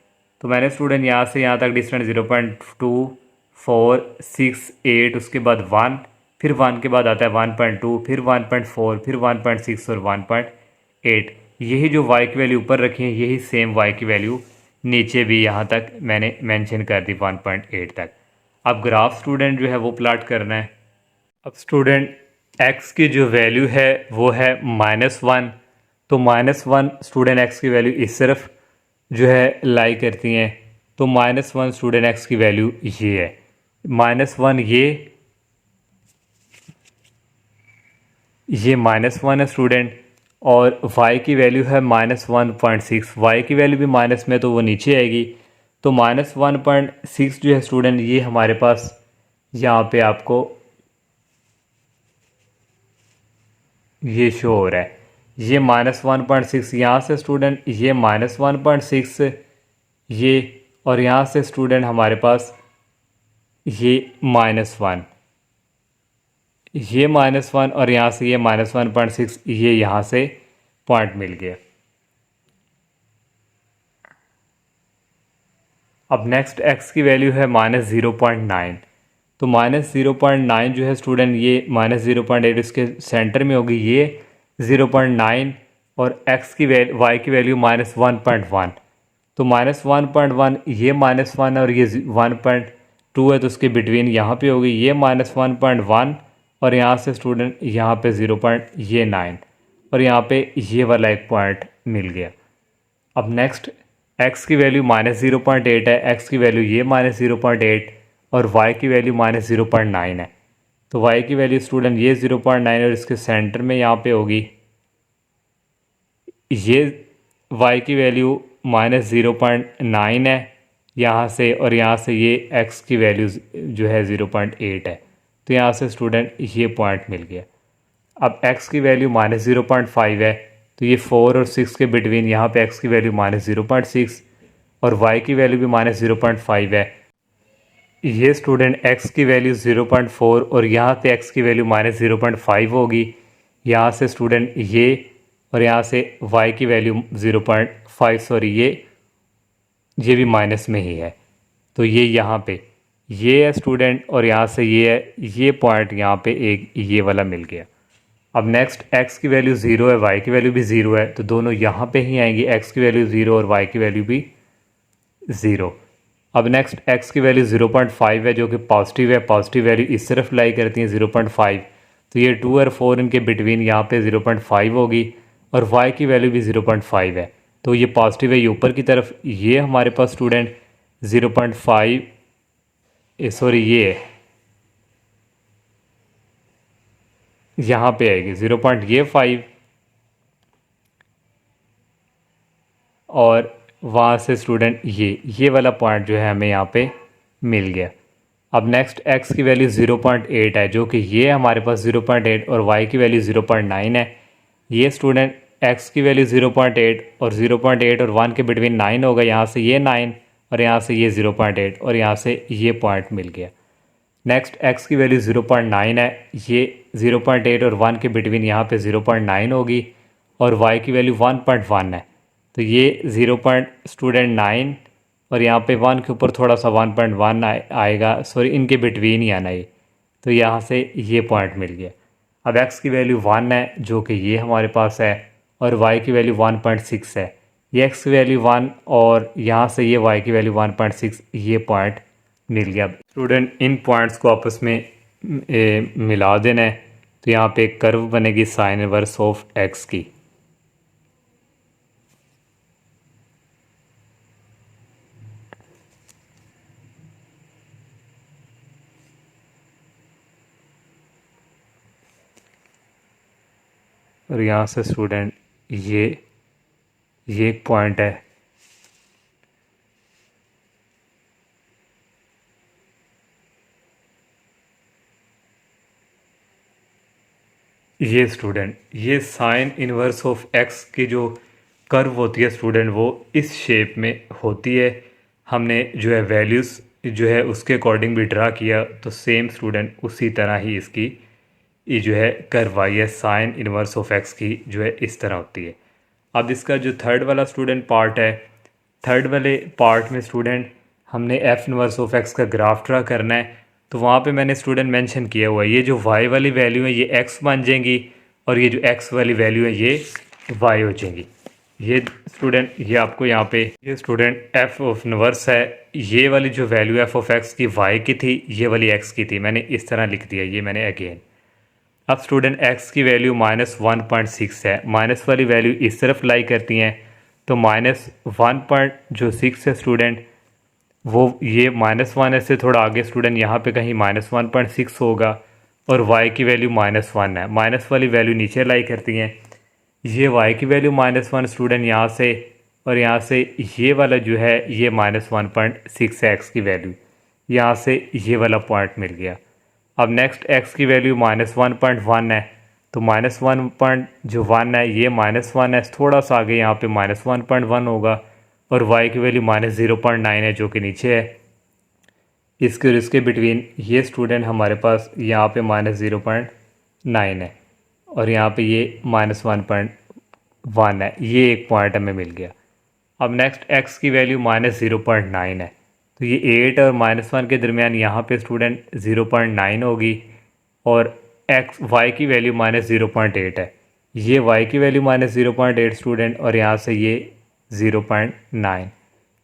तो मैंने स्टूडेंट यहाँ से यहाँ तक डिस्टेंस 0.2, 4, 6, 8, उसके बाद 1, फिर 1 के बाद आता है 1.2, फिर 1.4, फिर 1.6 और 1.8। यही जो y की वैल्यू ऊपर रखी है यही सेम y की वैल्यू नीचे भी यहाँ तक मैंने मेंशन कर दी 1.8 तक। अब ग्राफ स्टूडेंट जो है वो प्लाट करना है। अब स्टूडेंट x की जो वैल्यू है वो है -1, तो -1 स्टूडेंट x की वैल्यू इस तरफ जो है लाई करती हैं। तो -1 स्टूडेंट x की वैल्यू ये है, -1 ये -1 है स्टूडेंट, और y की वैल्यू है -1.6। y की वैल्यू भी माइनस में तो वो नीचे आएगी। तो -1.6 जो है स्टूडेंट ये हमारे पास यहाँ पे आपको ये शो हो रहा है, ये -1.6 यहाँ से स्टूडेंट, ये -1.6 ये, और यहाँ से स्टूडेंट हमारे पास ये -1, ये -1 और यहाँ से ये -1.6, ये यहाँ से पॉइंट मिल गया। अब नेक्स्ट x की वैल्यू है -0.9, तो -0.9 जो है स्टूडेंट ये -0.8 इसके सेंटर में होगी, ये 0.9 और x की y की वैल्यू -1.1, तो -1.1 ये -1 और ये 1.2 है तो उसके बिटवीन यहाँ पे होगी, ये -1.1 और यहाँ से स्टूडेंट यहाँ पे 0.9 और यहाँ पे ये वाला एक पॉइंट मिल गया। अब नेक्स्ट x की वैल्यू -0.8 है, x की वैल्यू ये -0.8 और y की वैल्यू -0.9 है। तो y की वैल्यू स्टूडेंट ये 0.9 और इसके सेंटर में यहाँ पे होगी ये y की वैल्यू -0.9 है यहाँ से, और यहाँ से ये x की वैल्यू जो है 0.8 है। तो यहाँ से स्टूडेंट ये पॉइंट मिल गया। अब x की वैल्यू -0.5 है, तो ये 4 और 6 के बिटवीन यहाँ पे x की वैल्यू -0.6 और y की वैल्यू भी -0.5 है। ये स्टूडेंट x की वैल्यू 0.4 और यहाँ पे x की वैल्यू -0.5 होगी। यहाँ से स्टूडेंट ये और यहाँ से y की वैल्यू 0.5 सॉरी ये भी माइनस में ही है। तो ये यहाँ पे ये है स्टूडेंट और यहाँ से ये है, ये पॉइंट यहाँ पे एक ये वाला मिल गया। अब नेक्स्ट x की वैल्यू 0 है, y की वैल्यू भी 0 है, तो दोनों यहाँ पे ही आएंगी, x की वैल्यू 0 और y की वैल्यू भी 0। अब नेक्स्ट x की वैल्यू 0.5 है जो कि पॉजिटिव है, पॉजिटिव वैल्यू इस तरफ लाई करती है 0.5, तो ये 2 और 4 इनके बिटवीन यहाँ पे 0.5 होगी और y की वैल्यू भी 0.5 है, तो ये पॉजिटिव है, ये ऊपर की तरफ। ये हमारे पास स्टूडेंट 0.5 सॉरी ये यहाँ पे आएगी 0.5 और वहाँ से स्टूडेंट ये वाला पॉइंट जो है हमें यहाँ पे मिल गया। अब नेक्स्ट x की वैल्यू 0.8 है जो कि ये हमारे पास 0.8 और y की वैल्यू 0.9 है। ये स्टूडेंट x की वैल्यू 0.8 और 0.8 और 1 के बिटवीन 9 होगा, यहाँ से ये 9 और यहाँ से ये 0.8 और यहाँ से ये पॉइंट मिल गया। नेक्स्ट x की वैल्यू 0.9 है, ये 0.8 और 1 के बिटवीन यहाँ पे 0.9 होगी और y की वैल्यू 1.1 है, तो ये 0.9 और यहाँ पे 1 के ऊपर थोड़ा सा 1.1 आएगा, सॉरी इनके बिटवीन ही आना ये, तो यहाँ से ये पॉइंट मिल गया। अब x की वैल्यू 1 है जो कि ये हमारे पास है और y की वैल्यू 1.6 है, ये x की वैल्यू 1 और यहाँ से ये y की वैल्यू 1.6, ये पॉइंट मिल गया। स्टूडेंट इन पॉइंट्स को आपस में मिला देना है, तो यहाँ पे एक कर्व बनेगी साइन इनवर्स ऑफ x की। और यहाँ से स्टूडेंट ये एक पॉइंट है, ये स्टूडेंट ये साइन इनवर्स ऑफ x की जो कर्व होती है स्टूडेंट वो इस शेप में होती है। हमने जो है वैल्यूज़ जो है उसके अकॉर्डिंग भी ड्रा किया, तो सेम स्टूडेंट उसी तरह ही इसकी ये जो है कर्व आई है साइन इनवर्स ऑफ x की जो है इस तरह होती है। अब इसका जो थर्ड वाला स्टूडेंट पार्ट है, थर्ड वाले पार्ट में स्टूडेंट हमने f इनवर्स ऑफ x का ग्राफ ड्रा करना है, तो वहाँ पे मैंने स्टूडेंट मेंशन किया हुआ है ये जो y वाली वैल्यू है ये x बन जाएंगी और ये जो x वाली वैल्यू है ये y हो जाएंगी। ये स्टूडेंट ये आपको यहाँ पे ये स्टूडेंट f ऑफ इनवर्स है, ये वाली जो वैल्यू f ऑफ x की y की थी, ये वाली x की थी, मैंने इस तरह लिख दिया ये मैंने अगेन। अब स्टूडेंट x की वैल्यू -1.6 है, माइनस वाली वैल्यू इस तरफ लाई करती हैं, तो -1.6 है स्टूडेंट वो ये -1 है से थोड़ा आगे स्टूडेंट यहाँ पे कहीं -1.6 होगा और y की वैल्यू -1 है, माइनस वाली वैल्यू नीचे लाई करती हैं। ये y की वैल्यू -1 स्टूडेंट यहाँ से और यहाँ से ये वाला जो है ये -1.6 है x की वैल्यू, यहाँ से ये वाला पॉइंट मिल गया। अब नेक्स्ट x की वैल्यू -1.1 है, तो -1 जो 1 है ये -1 है, थोड़ा सा आगे यहाँ पे -1.1 होगा और y की वैल्यू -0.9 है जो कि नीचे है इसके और इसके बिटवीन। ये स्टूडेंट हमारे पास यहाँ पे -0.9 है और यहाँ पे ये -1.1 है, ये एक पॉइंट हमें मिल गया। अब नेक्स्ट x की वैल्यू -0.9 है, तो ये 8 और -1 के दरमियान यहाँ पे स्टूडेंट 0.9 होगी और y की वैल्यू -0.8 है, ये y की वैल्यू -0.8 स्टूडेंट और यहाँ से ये 0.9,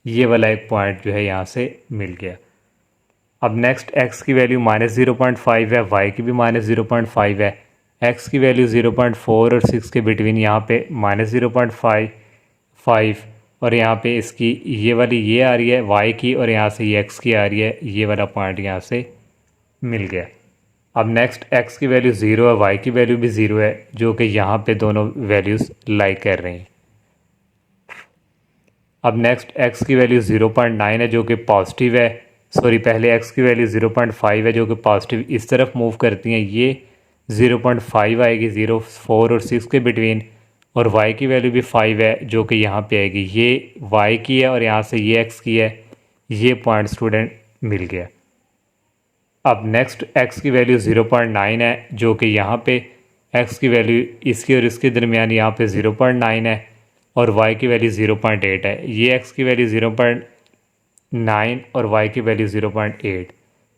ये वाला एक पॉइंट जो है यहाँ से मिल गया। अब नेक्स्ट x की वैल्यू -0.5 है, y की भी -0.5 है, x की वैल्यू 0.4 और 6 के बिटवीन यहाँ पे -0.5 और यहाँ पे इसकी ये वाली ये आ रही है y की और यहाँ से ये x की आ रही है, ये वाला पॉइंट यहाँ से मिल गया। अब नेक्स्ट x की वैल्यू 0 है, y की वैल्यू भी 0 है, जो कि यहाँ पे दोनों वैल्यूज़ लाई कर रही हैं। अब नेक्स्ट x की वैल्यू 0.9 है जो कि पॉजिटिव है, सॉरी पहले x की वैल्यू 0.5 है जो कि पॉजिटिव इस तरफ मूव करती हैं, ये 0.5 आएगी 0, 4 और 6 के बिटवीन, और y की वैल्यू भी 5 है जो कि यहाँ पे आएगी, ये y की है और यहाँ से ये x की है, ये पॉइंट स्टूडेंट मिल गया। अब नेक्स्ट x की वैल्यू 0.9 है जो कि यहाँ पे x की वैल्यू इसके और इसके दरमियान यहाँ पे 0.9 है और y की वैल्यू 0.8 है, ये x की वैल्यू 0.9 और y की वैल्यू 0.8,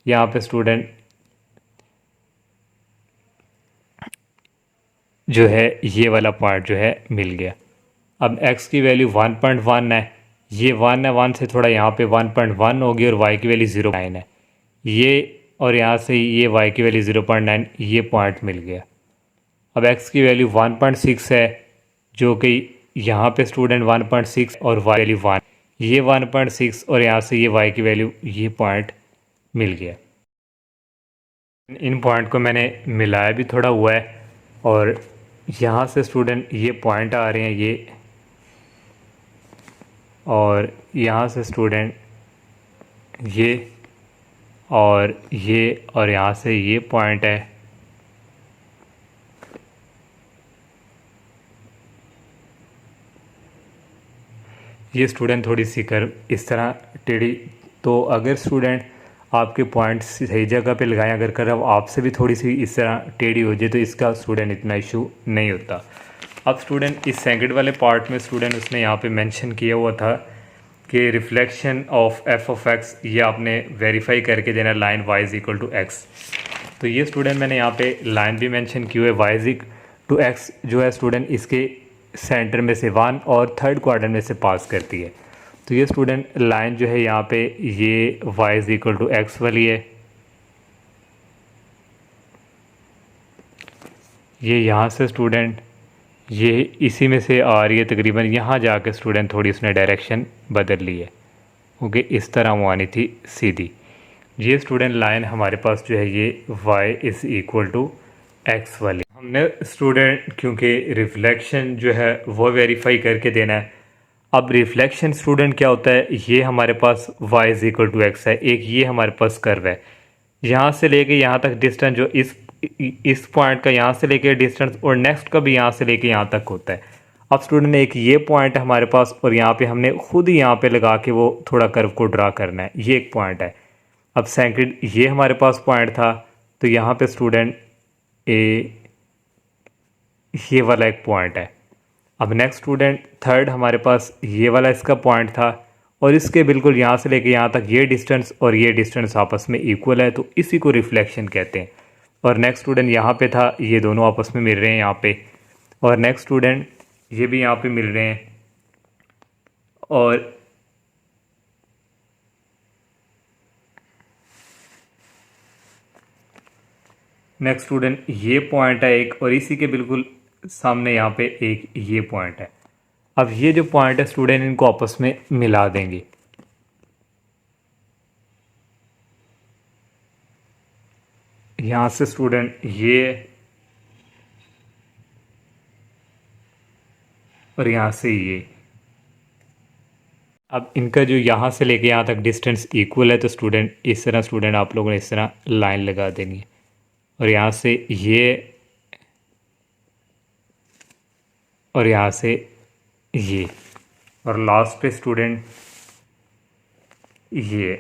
यहाँ पे स्टूडेंट जो है ये वाला पॉइंट जो है मिल गया। अब x की वैल्यू 1.1 है, ये 1 है, 1 से थोड़ा यहाँ पे 1.1 होगी और y की वैल्यू 0.9 है, ये और यहाँ से ये y की वैल्यू 0.9, ये पॉइंट मिल गया। अब x की वैल्यू 1.6 है जो कि यहाँ पे स्टूडेंट 1.6 और y वैल्यू 1, ये 1.6 और यहाँ से ये y की वैल्यू, ये पॉइंट मिल गया। इन पॉइंट को मैंने मिलाया भी थोड़ा हुआ है और यहाँ से स्टूडेंट ये पॉइंट आ रहे हैं ये, और यहाँ से स्टूडेंट ये और यहाँ से ये पॉइंट है, ये स्टूडेंट थोड़ी सी कर्व इस तरह टेढ़ी, तो अगर स्टूडेंट आपके पॉइंट सही जगह पे लगाएं, अगर कर्व आपसे भी थोड़ी सी इस तरह टेढ़ी हो जाए तो इसका स्टूडेंट इतना इशू नहीं होता। अब स्टूडेंट इस सेकंड वाले पार्ट में स्टूडेंट उसने यहाँ पे मेंशन किया हुआ था कि reflection of f of x, ये आपने वेरीफाई करके देना line y is equal to x। तो ये स्टूडेंट मैंने यहाँ पे लाइन भी मेंशन की हुई है, y इज टू x जो है स्टूडेंट इसके सेंटर में से 1 और थर्ड क्वाड्रेंट में से पास करती है। तो ये स्टूडेंट लाइन जो है यहाँ पे ये y is equal to x वाली है, ये यहाँ से स्टूडेंट ये इसी में से आ रही है, तकरीबन यहाँ जाके स्टूडेंट थोड़ी उसने डायरेक्शन बदल ली है, ओके इस तरह वो आनी थी सीधी। ये स्टूडेंट लाइन हमारे पास जो है ये y is equal to x वाली। हमने स्टूडेंट क्योंकि रिफ्लेक्शन जो है वो वेरीफाई करके देना है। अब रिफ्लेक्शन स्टूडेंट क्या होता है, ये हमारे पास y is equal to x है, एक ये हमारे पास कर्व है, यहाँ से लेके यहाँ तक डिस्टेंस जो इस पॉइंट का यहाँ से लेके डिस्टेंस और नेक्स्ट का भी यहाँ से लेके यहाँ तक होता है। अब स्टूडेंट एक ये पॉइंट है हमारे पास और यहाँ पे हमने खुद ही यहाँ पे लगा के वो थोड़ा कर्व को ड्रा करना है, ये एक पॉइंट है। अब सेकंड ये हमारे पास पॉइंट था, तो यहाँ पे स्टूडेंट ये वाला एक पॉइंट है। अब नेक्स्ट स्टूडेंट थर्ड हमारे पास ये वाला इसका पॉइंट था और इसके बिल्कुल यहाँ से लेके यहाँ तक ये डिस्टेंस और ये डिस्टेंस आपस में इक्वल है, तो इसी को रिफ्लेक्शन कहते हैं। और नेक्स्ट स्टूडेंट यहाँ पे था, ये दोनों आपस में मिल रहे हैं यहाँ पे, और नेक्स्ट स्टूडेंट ये भी यहाँ पे मिल रहे हैं, और नेक्स्ट स्टूडेंट ये पॉइंट है एक, और इसी के बिल्कुल सामने यहाँ पे एक ये पॉइंट है। अब ये जो पॉइंट है स्टूडेंट इनको आपस में मिला देंगे, यहाँ से स्टूडेंट ये और यहाँ से ये। अब इनका जो यहाँ से लेके यहाँ तक डिस्टेंस इक्वल है, तो स्टूडेंट इस तरह स्टूडेंट आप लोगों ने इस तरह लाइन लगा देनी है, और यहाँ से ये और यहाँ से ये, और लास्ट पे स्टूडेंट ये।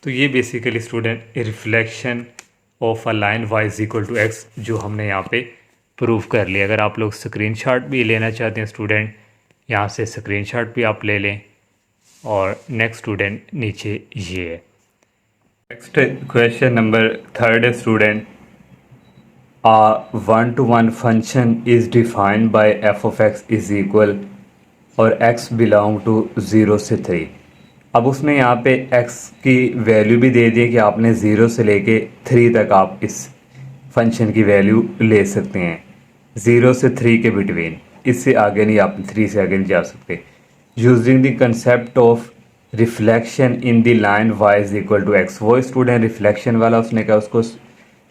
तो ये basically student reflection of a line y is equal to x जो हमने यहाँ पे प्रूव कर लिया। अगर आप लोग स्क्रीनशॉट भी लेना चाहते हैं स्टूडेंट, यहाँ से स्क्रीनशॉट भी आप ले लें। और नेक्स्ट स्टूडेंट नीचे ये है। नेक्स्ट क्वेश्चन नंबर थर्ड है student, a 1-to-1 function is defined by f of x is equal और x belong to 0 से 3। अब उसने यहाँ पे x की वैल्यू भी दे दी है कि आपने 0 से लेके 3 तक आप इस फंक्शन की वैल्यू ले सकते हैं, 0 से 3 के बिटवीन, इससे आगे नहीं, आप 3 से आगे नहीं जा सकते। Using the concept of reflection in the line y is equal to x, वो स्टूडेंट रिफ्लेक्शन वाला उसने कहा, उसको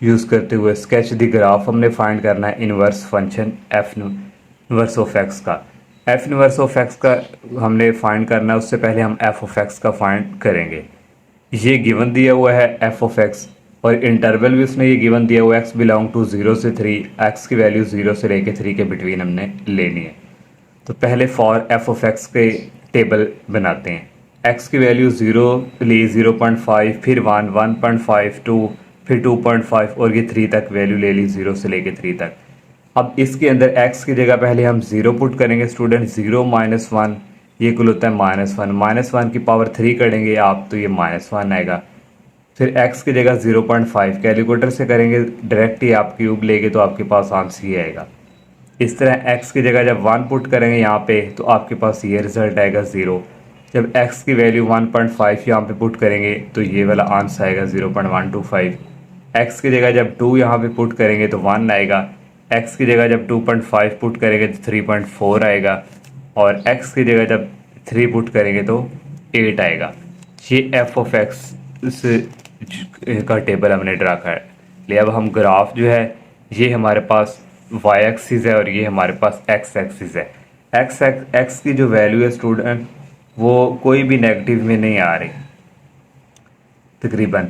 यूज़ करते हुए स्केच द ग्राफ हमने फाइंड करना है inverse function f inverse of x का। f इनवर्स ऑफ x का हमने फाइंड करना है, उससे पहले हम f ऑफ x का फाइंड करेंगे। ये गिवन दिया हुआ है f ऑफ x, और इंटरवल भी उसने ये गिवन दिया हुआ है x बिलोंग टू 0 से 3, x की वैल्यू 0 से लेके 3 के बिटवीन हमने लेनी है। तो पहले फॉर f ऑफ x के टेबल बनाते हैं। x की वैल्यू 0 ली 0.5, फिर 1, 1.5, 2, फिर 2.5 और ये 3 तक वैल्यू ले ली 0 से लेके 3 तक। अब इसके अंदर x की जगह पहले हम 0 पुट करेंगे स्टूडेंट, 0 माइनस 1 ये कुल होता है -1, -1 की पावर 3 करेंगे आप तो ये -1 आएगा। फिर x की जगह 0.5 कैलकुलेटर से करेंगे डायरेक्ट ही आप क्यूब लेंगे तो आपके पास आंसर ही आएगा। इस तरह x की जगह जब 1 पुट करेंगे यहाँ पे तो आपके पास ये रिजल्ट आएगा 0। जब x की वैल्यू 1.5 यहाँ पे पुट करेंगे तो ये वाला आंसर आएगा 0.125। x की जगह जब 2 यहाँ पे पुट करेंगे तो 1 आएगा, x की जगह जब 2.5 पुट करेंगे तो 3.4 आएगा, और x की जगह जब 3 पुट करेंगे तो 8 आएगा। ये f ऑफ x का टेबल हमने ड्रा कर लिया। अब हम ग्राफ जो है ये हमारे पास y एक्सिस है और ये हमारे पास x एक्सिस है। x की जो वैल्यू है स्टूडेंट वो कोई भी नेगेटिव में नहीं आ रही तकरीबन,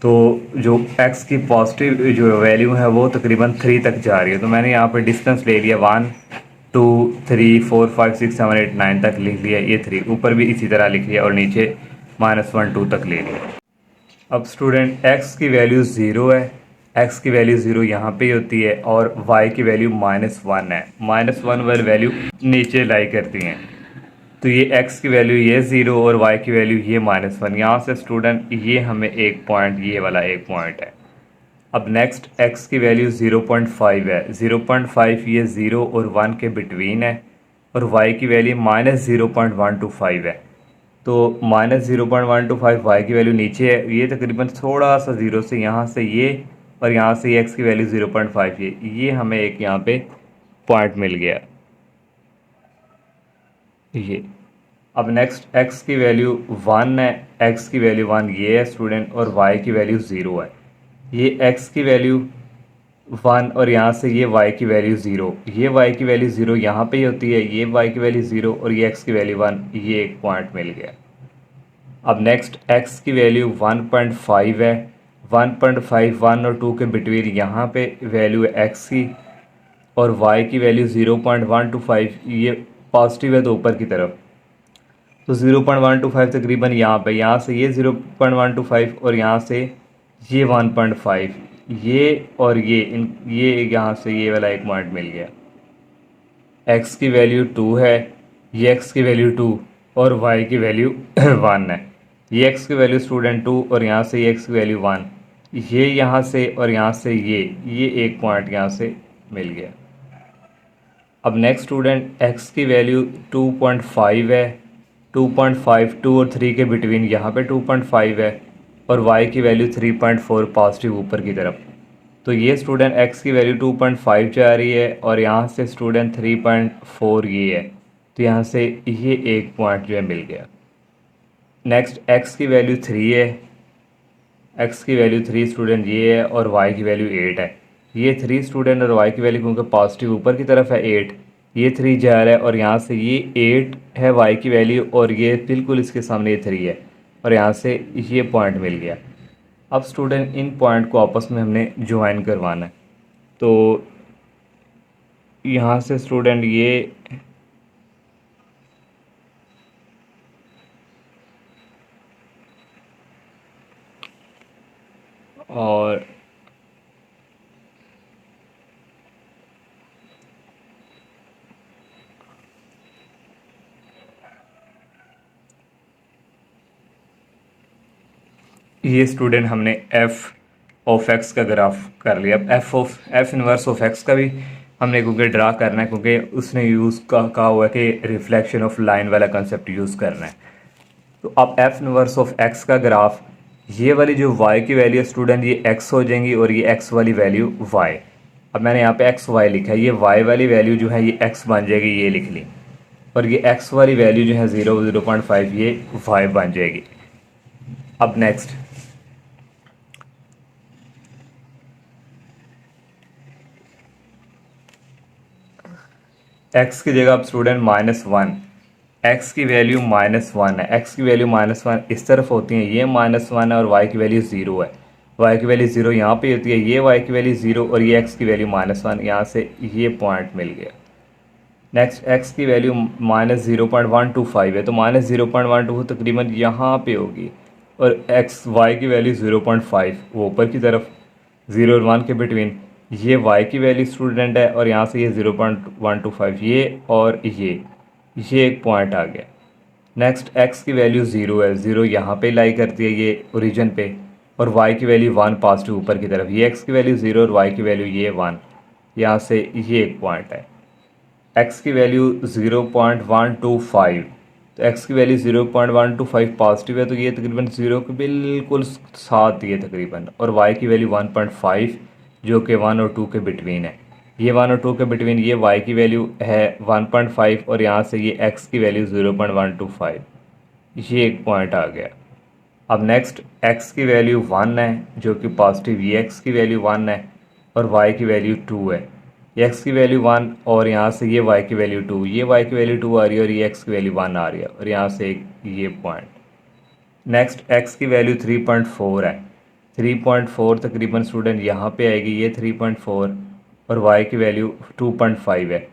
तो जो x की पॉजिटिव जो वैल्यू है वो तकरीबन 3 तक जा रही है। तो मैंने यहाँ पर डिस्टेंस ले लिया 1 2 3 4 5 6 7 8 9 तक लिख लिया, ये 3 ऊपर भी इसी तरह लिख लिया और नीचे -1 2 तक ले लिया। अब स्टूडेंट x की वैल्यू 0 है, x की वैल्यू 0 यहाँ पे ही होती है और y की वैल्यू -1 है। -1 वाली वैल्यू नीचे लाई करती हैं, तो ये x की वैल्यू ये 0 और y की वैल्यू ये -1। यहाँ से स्टूडेंट ये हमें एक पॉइंट, ये वाला एक पॉइंट है। अब नेक्स्ट x की वैल्यू 0.5 है, 0.5 ये 0 और 1 के बिटवीन है, और y की वैल्यू -0.125 है। तो -0.125 y की वैल्यू नीचे है, ये तकरीबन थोड़ा सा 0 से यहाँ से ये और यहाँ से x की वैल्यू 0.5 ये हमें एक यहाँ पे पॉइंट मिल गया ये। अब नेक्स्ट x की वैल्यू 1 है, x की वैल्यू 1 ये है स्टूडेंट, और y की वैल्यू 0 है। ये x की वैल्यू 1 और यहाँ से ये y की वैल्यू 0, ये y की वैल्यू 0 यहाँ पे ही होती है, ये y की वैल्यू 0 और ये x की वैल्यू 1, ये एक पॉइंट मिल गया। अब नेक्स्ट x की वैल्यू 1.5 है, 1.5 1 और 2 के बिटवीन यहाँ पे वैल्यू है x की, और y की वैल्यू 0.125 ये पॉजिटिव है तो ऊपर की तरफ, तो 0.125 तकरीबन यहाँ से ये 0.125 और यहाँ से ये 1.5 ये और ये यहाँ से ये वाला एक पॉइंट मिल गया। x की वैल्यू 2 है, ये x की वैल्यू 2 और y की वैल्यू 1 है। ये x की वैल्यू स्टूडेंट 2 और यहाँ से ये x की वैल्यू 1, ये यहाँ से और यहाँ से ये एक पॉइंट यहाँ से मिल गया। अब नेक्स्ट स्टूडेंट x की वैल्यू 2.5 है, 2.5 2 और 3 के बिटवीन यहाँ पे 2.5 है, और y की वैल्यू 3.4 पॉजिटिव ऊपर की तरफ। तो ये स्टूडेंट x की वैल्यू 2.5 जा रही है और यहाँ से स्टूडेंट 3.4 ये है, तो यहाँ से ये एक पॉइंट जो है मिल गया। नेक्स्ट x की वैल्यू 3 है, x की वैल्यू 3 स्टूडेंट ये है और y की वैल्यू 8 है। ये 3 स्टूडेंट और y की वैल्यू क्योंकि पॉजिटिव ऊपर की तरफ है 8, ये 3 जा रहा है और यहाँ से ये 8 है y की वैल्यू और ये बिल्कुल इसके सामने ये 3 है और यहाँ से ये पॉइंट मिल गया। अब स्टूडेंट इन पॉइंट को आपस में हमने ज्वाइन करवाना है, तो यहाँ से स्टूडेंट ये और ये स्टूडेंट हमने f ऑफ x का ग्राफ कर लिया। अब f इनवर्स ऑफ x का भी हमने क्योंकि ड्रा करना है, क्योंकि उसने यूज़ कहा हुआ है कि रिफ्लेक्शन ऑफ लाइन वाला कंसेप्ट यूज़ करना है। तो अब एफ इनवर्स ऑफ एक्स का ग्राफ, ये वाली जो y की वैल्यू स्टूडेंट ये x हो जाएंगी और ये x वाली वैल्यू y। अब मैंने यहाँ पे x y लिखा है, ये y वाली वैल्यू जो है ये x बन जाएगी, ये लिख ली, और ये x वाली वैल्यू जो है 0.5 ये y बन जाएगी। अब नेक्स्ट x की जगह अब स्टूडेंट -1, x की वैल्यू -1 है, x की वैल्यू -1 इस तरफ होती है, ये -1 है और y की वैल्यू 0 है, y की वैल्यू 0 यहाँ पे होती है, ये y की वैल्यू 0 और ये x की वैल्यू -1, यहाँ से ये पॉइंट मिल गया। नेक्स्ट x की वैल्यू -0.125 है, तो -0.125 तकरीबन यहाँ पे होगी, और y की वैल्यू 0.5 वो ऊपर की तरफ 0 और 1 के बिटवीन, ये y की वैल्यू स्टूडेंट है, और यहाँ से ये 0.125 ये और ये एक पॉइंट आ गया। नेक्स्ट x की वैल्यू 0 है, 0 यहाँ पे लाई करती है ये ओरिजिन पे, और y की वैल्यू 1 पॉजिटिव ऊपर की तरफ, ये x की वैल्यू 0 और y की वैल्यू ये 1, यहाँ से ये एक पॉइंट है। x की वैल्यू 0.125, तो x की वैल्यू 0.125 पॉजिटिव है, तो ये तकरीबन 0 के बिल्कुल साथ ही है तकरीबन, और y की वैल्यू 1.5 जो कि 1 और 2 के बिटवीन है, ये 1 और 2 के बिटवीन, ये y की वैल्यू है 1.5 और यहाँ से ये x की वैल्यू 0.125, ये एक पॉइंट आ गया। अब नेक्स्ट x की वैल्यू 1 है जो कि पॉजिटिव, ये x की वैल्यू 1 है और y की वैल्यू 2 है, x की वैल्यू 1 और यहाँ से ये y की वैल्यू 2, ये y की वैल्यू 2 आ रही है और ये x की वैल्यू 1 आ रही है, और यहाँ से एक ये पॉइंट। नेक्स्ट x की वैल्यू 3.4 है, 3.4 तकरीबन स्टूडेंट यहाँ पे आएगी, ये 3.4 और y की वैल्यू 2.5 है,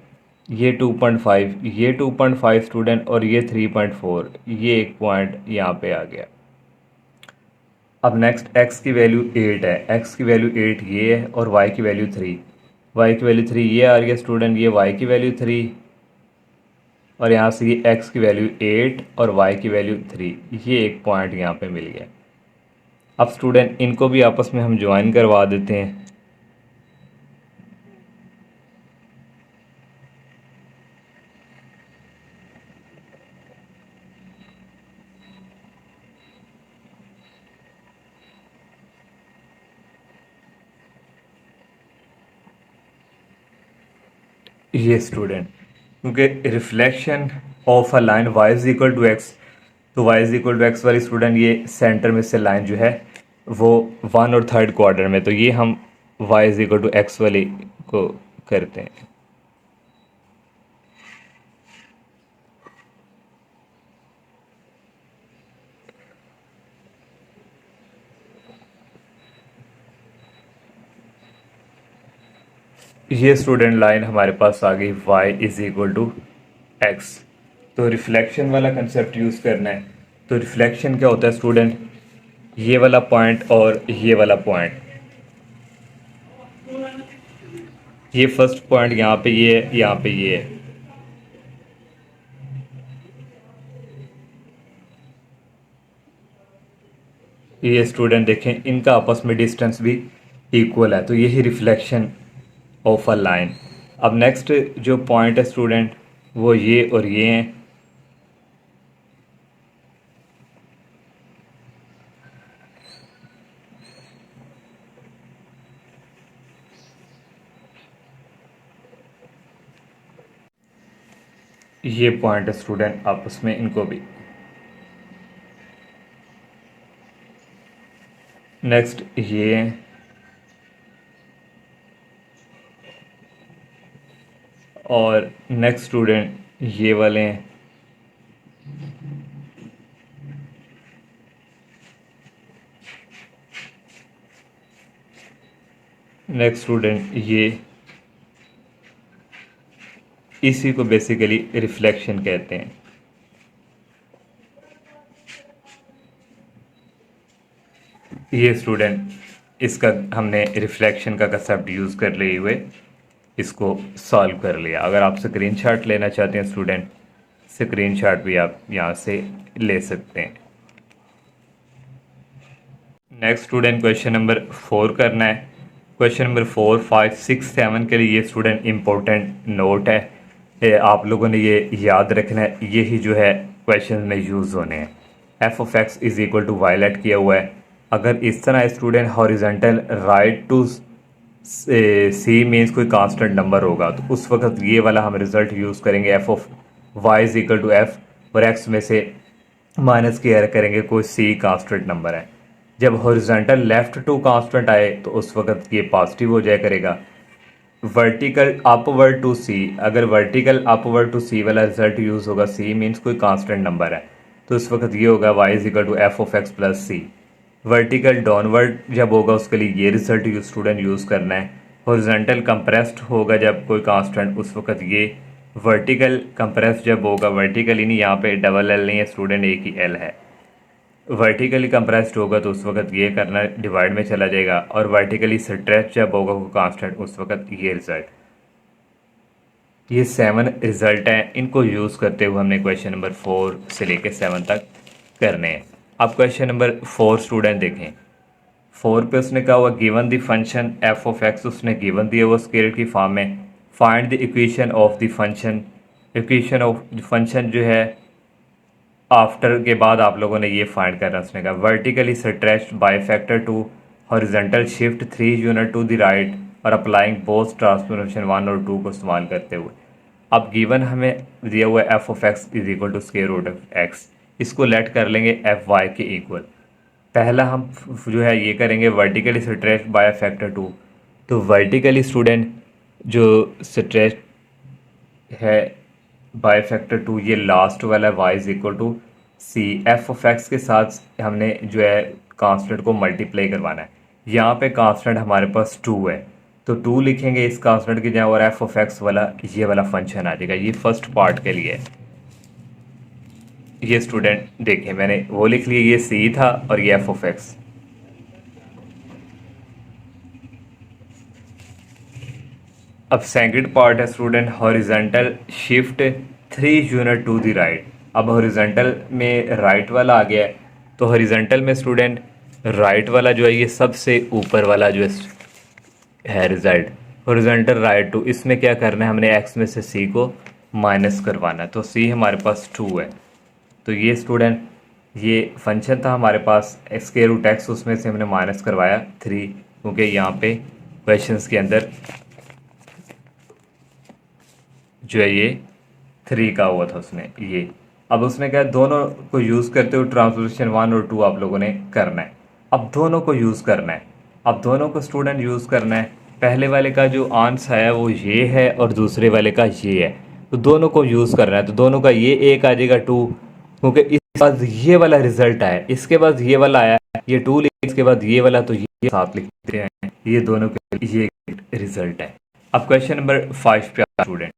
ये 2.5 ये 2.5 स्टूडेंट और ये 3.4, ये एक पॉइंट यहाँ पे आ गया। अब नेक्स्ट x की वैल्यू 8 है, x की वैल्यू 8 ये है और y की वैल्यू 3, y की वैल्यू 3 ये आ रही है स्टूडेंट, ये y की वैल्यू 3 और यहाँ से ये x की वैल्यू 8 और y की वैल्यू 3, ये एक पॉइंट यहाँ पे मिल गया। अब स्टूडेंट इनको भी आपस में हम ज्वाइन करवा देते हैं। ये स्टूडेंट क्योंकि reflection of a line y is equal to x, तो y is equal to x वाली स्टूडेंट ये सेंटर में से लाइन जो है वो 1 और 3rd क्वार्टर में, तो ये हम y is equal to x वाली को करते हैं। ये स्टूडेंट लाइन हमारे पास आ गई y is equal to x, तो रिफ्लेक्शन वाला कंसेप्ट यूज़ करना है। तो रिफ्लेक्शन क्या होता है स्टूडेंट, ये वाला पॉइंट और ये वाला पॉइंट, ये फर्स्ट पॉइंट यहाँ पे ये है, यहाँ पे ये है, ये स्टूडेंट देखें इनका आपस में डिस्टेंस भी इक्वल है, तो यही रिफ्लेक्शन ऑफ अ लाइन। अब नेक्स्ट जो पॉइंट है स्टूडेंट वो ये और ये हैं, ये पॉइंट है स्टूडेंट आपस में इनको भी। नेक्स्ट ये हैं, और नेक्स्ट स्टूडेंट ये वाले हैं, नेक्स्ट स्टूडेंट ये, इसी को बेसिकली रिफ्लेक्शन कहते हैं। ये स्टूडेंट इसका हमने रिफ्लेक्शन का कंसेप्ट यूज़ कर लिए हुए इसको सॉल्व कर लिया। अगर आप स्क्रीनशॉट लेना चाहते हैं स्टूडेंट, स्क्रीनशॉट भी आप यहाँ से ले सकते हैं। नेक्स्ट स्टूडेंट क्वेश्चन नंबर 4 करना है। क्वेश्चन नंबर 4, 5, 6, 7 के लिए ये स्टूडेंट इम्पोर्टेंट नोट है, आप लोगों ने ये याद रखना है, यही जो है क्वेश्चन में यूज़ होने हैं। F of x is equal to y let किया हुआ है। अगर इस तरह student horizontal right to c means कोई कांस्टेंट नंबर होगा तो उस वक्त ये वाला हम रिजल्ट यूज़ करेंगे f of y is equal to f और एक्स में से माइनस केयर करेंगे कोई सी कांस्टेंट नंबर है। जब हॉरिजॉन्टल लेफ्ट टू कांस्टेंट आए तो उस वक्त ये पॉजिटिव हो जाया करेगा। वर्टिकल अपवर्ड टू सी, अगर वर्टिकल अपवर्ड टू सी वाला रिजल्ट यूज़ होगा, सी मीन्स कोई कांस्टेंट नंबर है तो उस वक्त ये होगा y is equal to f of x plus c. Vertical downward जब होगा उसके लिए ये रिजल्ट स्टूडेंट यूज़ करना है। हॉरिजॉन्टल कंप्रेस्ड होगा जब कोई कांस्टेंट उस वक्त ये वर्टिकल कंप्रेस जब होगा, वर्टिकली नहीं, यहाँ पे डबल एल नहीं है स्टूडेंट, एक ही एल है। वर्टिकली कंप्रेस्ड होगा तो उस वक्त ये करना डिवाइड में चला जाएगा और वर्टिकली स्ट्रेच जब होगा कोई कांस्टेंट उस वक्त ये रिजल्ट। ये 7 रिजल्ट हैं, इनको यूज़ करते हुए हमने क्वेश्चन नंबर 4 से लेकर 7 तक करने हैं। अब क्वेश्चन नंबर 4 स्टूडेंट देखें। 4 पे उसने कहा हुआ given the function f of x, उसने गिवन दिया हुआ स्केलर की फॉर्म में। Find the equation of the function, equation of function जो है आफ्टर के बाद आप लोगों ने ये फाइंड करना। उसने कहा vertically stretched by factor two, horizontal shift 3 unit to the right और अप्लाइंग बोथ ट्रांसफॉर्मेशन 1 और 2 को इस्तेमाल करते हुए। अब गिवन हमें दिया हुआ f of x is equal to square root of x, इसको लेट कर लेंगे एफ वाई के इक्वल। पहला हम जो है ये करेंगे वर्टिकली स्ट्रेच्ड बाय फैक्टर 2, तो वर्टिकली स्टूडेंट जो स्ट्रेच है बाय फैक्टर 2 ये लास्ट वाला y is equal to c. F of x के साथ हमने जो है कांस्टेंट को मल्टीप्लाई करवाना है। यहाँ पे कांस्टेंट हमारे पास 2 है तो 2 लिखेंगे इस कांस्टेंट की जगह और एफ ऑफ एक्स वाला ये वाला फंक्शन आ जाएगा। ये फर्स्ट पार्ट के लिए ये स्टूडेंट देखें मैंने वो लिख लिया, ये सी था और ये एफ ऑफ एक्स। अब सेकंड पार्ट है student horizontal shift 3 unit to the right. अब हॉरिजॉन्टल में राइट वाला आ गया है तो हॉरिजॉन्टल में स्टूडेंट राइट वाला जो है ये सबसे ऊपर वाला जो है रिजल्ट हॉरिजॉन्टल राइट टू, इसमें क्या करना है हमने एक्स में से सी को माइनस करवाना है। तो सी हमारे पास 2 है तो ये स्टूडेंट ये फंक्शन था हमारे पास स्क्वायर रूट एक्स, उसमें से हमने माइनस करवाया 3 क्योंकि यहाँ पे क्वेश्चंस के अंदर जो है ये 3 का हुआ था उसने ये। अब उसने कहा दोनों को यूज़ करते हुए ट्रांसपोजिशन 1 और 2 आप लोगों ने करना है। अब दोनों को यूज़ करना है, अब दोनों को स्टूडेंट यूज़ करना है। पहले वाले का जो आंसर है वो ये है और दूसरे वाले का ये है तो दोनों को यूज़ करना है। तो दोनों का ये एक आ जाएगा 2 क्योंकि इसके बाद ये वाला रिजल्ट आया, इसके बाद ये वाला आया, ये 2 लिखे इसके बाद ये वाला तो ये 7 लिखते हैं, ये दोनों के ये रिजल्ट है। अब क्वेश्चन नंबर 5 पे स्टूडेंट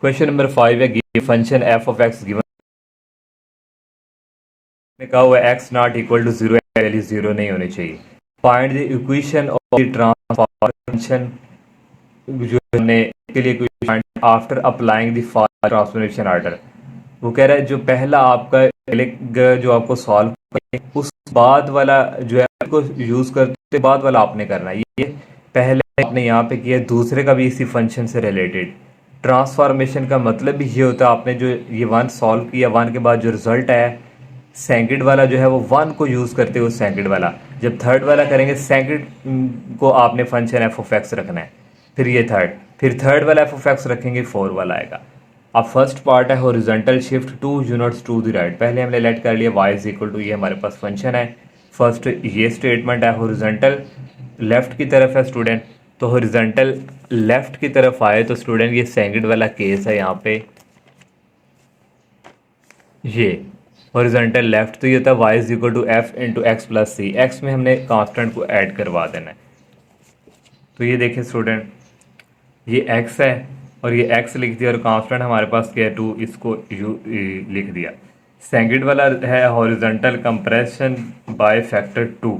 क्वेश्चन नंबर 5 है function f of x given कहा हुआ x not equal to 0, value 0 नहीं होनी चाहिए। Find the equation of the transformation जो हमने के लिए equation after applying the transformation order. वो कह रहा है जो पहला आपका जो आपको सॉल्व करें उस बाद वाला जो है आपको यूज करते बाद वाला आपने करना है। ये पहले आपने यहाँ पे किया, दूसरे का भी इसी फंक्शन से रिलेटेड। ट्रांसफॉर्मेशन का मतलब भी ये होता है आपने जो ये 1 सॉल्व किया, 1 के बाद जो रिजल्ट आया सेकंड वाला जो है वो 1 को यूज़ करते हुए सेकंड वाला, जब थर्ड वाला करेंगे सेकंड को आपने फंक्शन एफ ऑफ एक्स रखना है, फिर ये फिर थर्ड वाला एफ ऑफ एक्स रखेंगे 4 वाला आएगा। अब फर्स्ट पार्ट है horizontal shift 2 units to the right. पहले हमने लेट कर लिया y इज इक्वल टू ये हमारे पास फंक्शन है। फर्स्ट ये स्टेटमेंट है हॉरिजॉन्टल लेफ्ट की तरफ है स्टूडेंट, तो हॉरिजॉन्टल लेफ्ट की तरफ आए तो स्टूडेंट ये सेकंड वाला केस है। यहाँ पे ये हॉरिजॉन्टल लेफ्ट तो ये होता है y is equal to f into x plus c. X में हमने कांस्टेंट को ऐड करवा देना है। तो ये देखें स्टूडेंट ये x है और ये x लिख दिया और कांस्टेंट हमारे पास क्या है 2, इसको u लिख दिया। सेकंड वाला है हॉरिजॉन्टल कंप्रेशन बाय फैक्टर 2।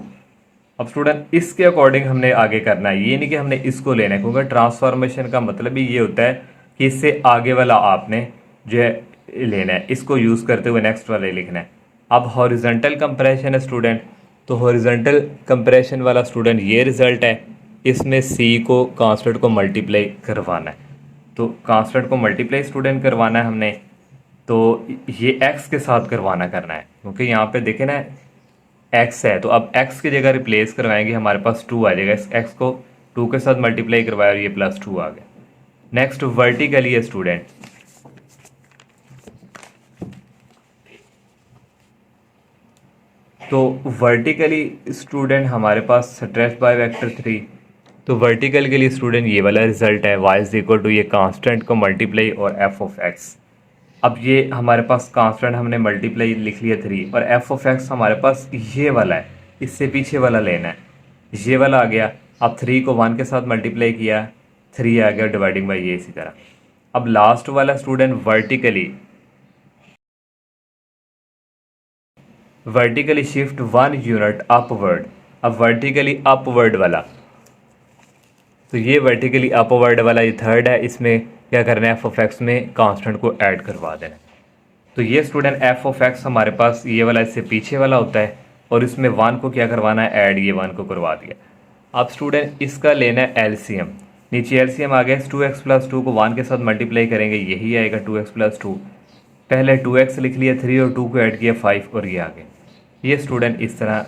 अब स्टूडेंट इसके अकॉर्डिंग हमने आगे करना है, ये नहीं कि हमने इसको लेना है क्योंकि ट्रांसफॉर्मेशन का मतलब ही ये होता है कि इससे आगे वाला आपने जो है लेना है, इसको यूज़ करते हुए नेक्स्ट वाला लिखना है। अब हॉरिजॉन्टल कंप्रेशन है स्टूडेंट, तो हॉरिजॉन्टल कंप्रेशन वाला स्टूडेंट ये रिजल्ट है इसमें सी को कांस्टेंट को मल्टीप्लाई करवाना है। तो कांस्टेंट को मल्टीप्लाई स्टूडेंट करवाना है हमने, तो ये एक्स के साथ करना है, क्योंकि यहाँ पे देखें ना एक्स है, तो अब एक्स की जगह रिप्लेस करवाएंगे, हमारे पास 2 आ जाएगा। इस एक्स को 2 के साथ मल्टीप्लाई करवाया और ये +2 आ गया। नेक्स्ट वर्टिकली है स्टूडेंट, तो वर्टिकली स्टूडेंट हमारे पास स्ट्रेच बाय वेक्टर 3, तो वर्टिकल के लिए स्टूडेंट ये वाला रिजल्ट है, y इज इक्वल टू ये कांस्टेंट को मल्टीप्लाई और f ऑफ x। अब ये हमारे पास कांस्टेंट हमने मल्टीप्लाई लिख लिया 3 और f ऑफ x हमारे पास ये वाला है, इससे पीछे वाला लेना है, ये वाला आ गया। अब 3 को 1 के साथ मल्टीप्लाई किया, 3 आ गया डिवाइडिंग बाई ये, इसी तरह। अब लास्ट वाला student vertically shift 1 unit upward. अब वर्टिकली अपवर्ड वाला, तो ये वर्टिकली अपवर्ड वाला ये थर्ड है, इसमें क्या करना है, एफ ऑफ एक्स में कांस्टेंट को ऐड करवा देना है। तो ये स्टूडेंट एफ ऑफ एक्स हमारे पास ये वाला इससे पीछे वाला होता है, और इसमें 1 को क्या करवाना है, ऐड, ये 1 को करवा दिया। अब स्टूडेंट इसका लेना है एलसीएम, नीचे एलसीएम आ गया, 2x + 2 को 1 के साथ मल्टीप्लाई करेंगे, यही आएगा 2x + 2। पहले 2x लिख लिया, 3 और 2 को ऐड किया 5 और ये आ गया। ये स्टूडेंट इस तरह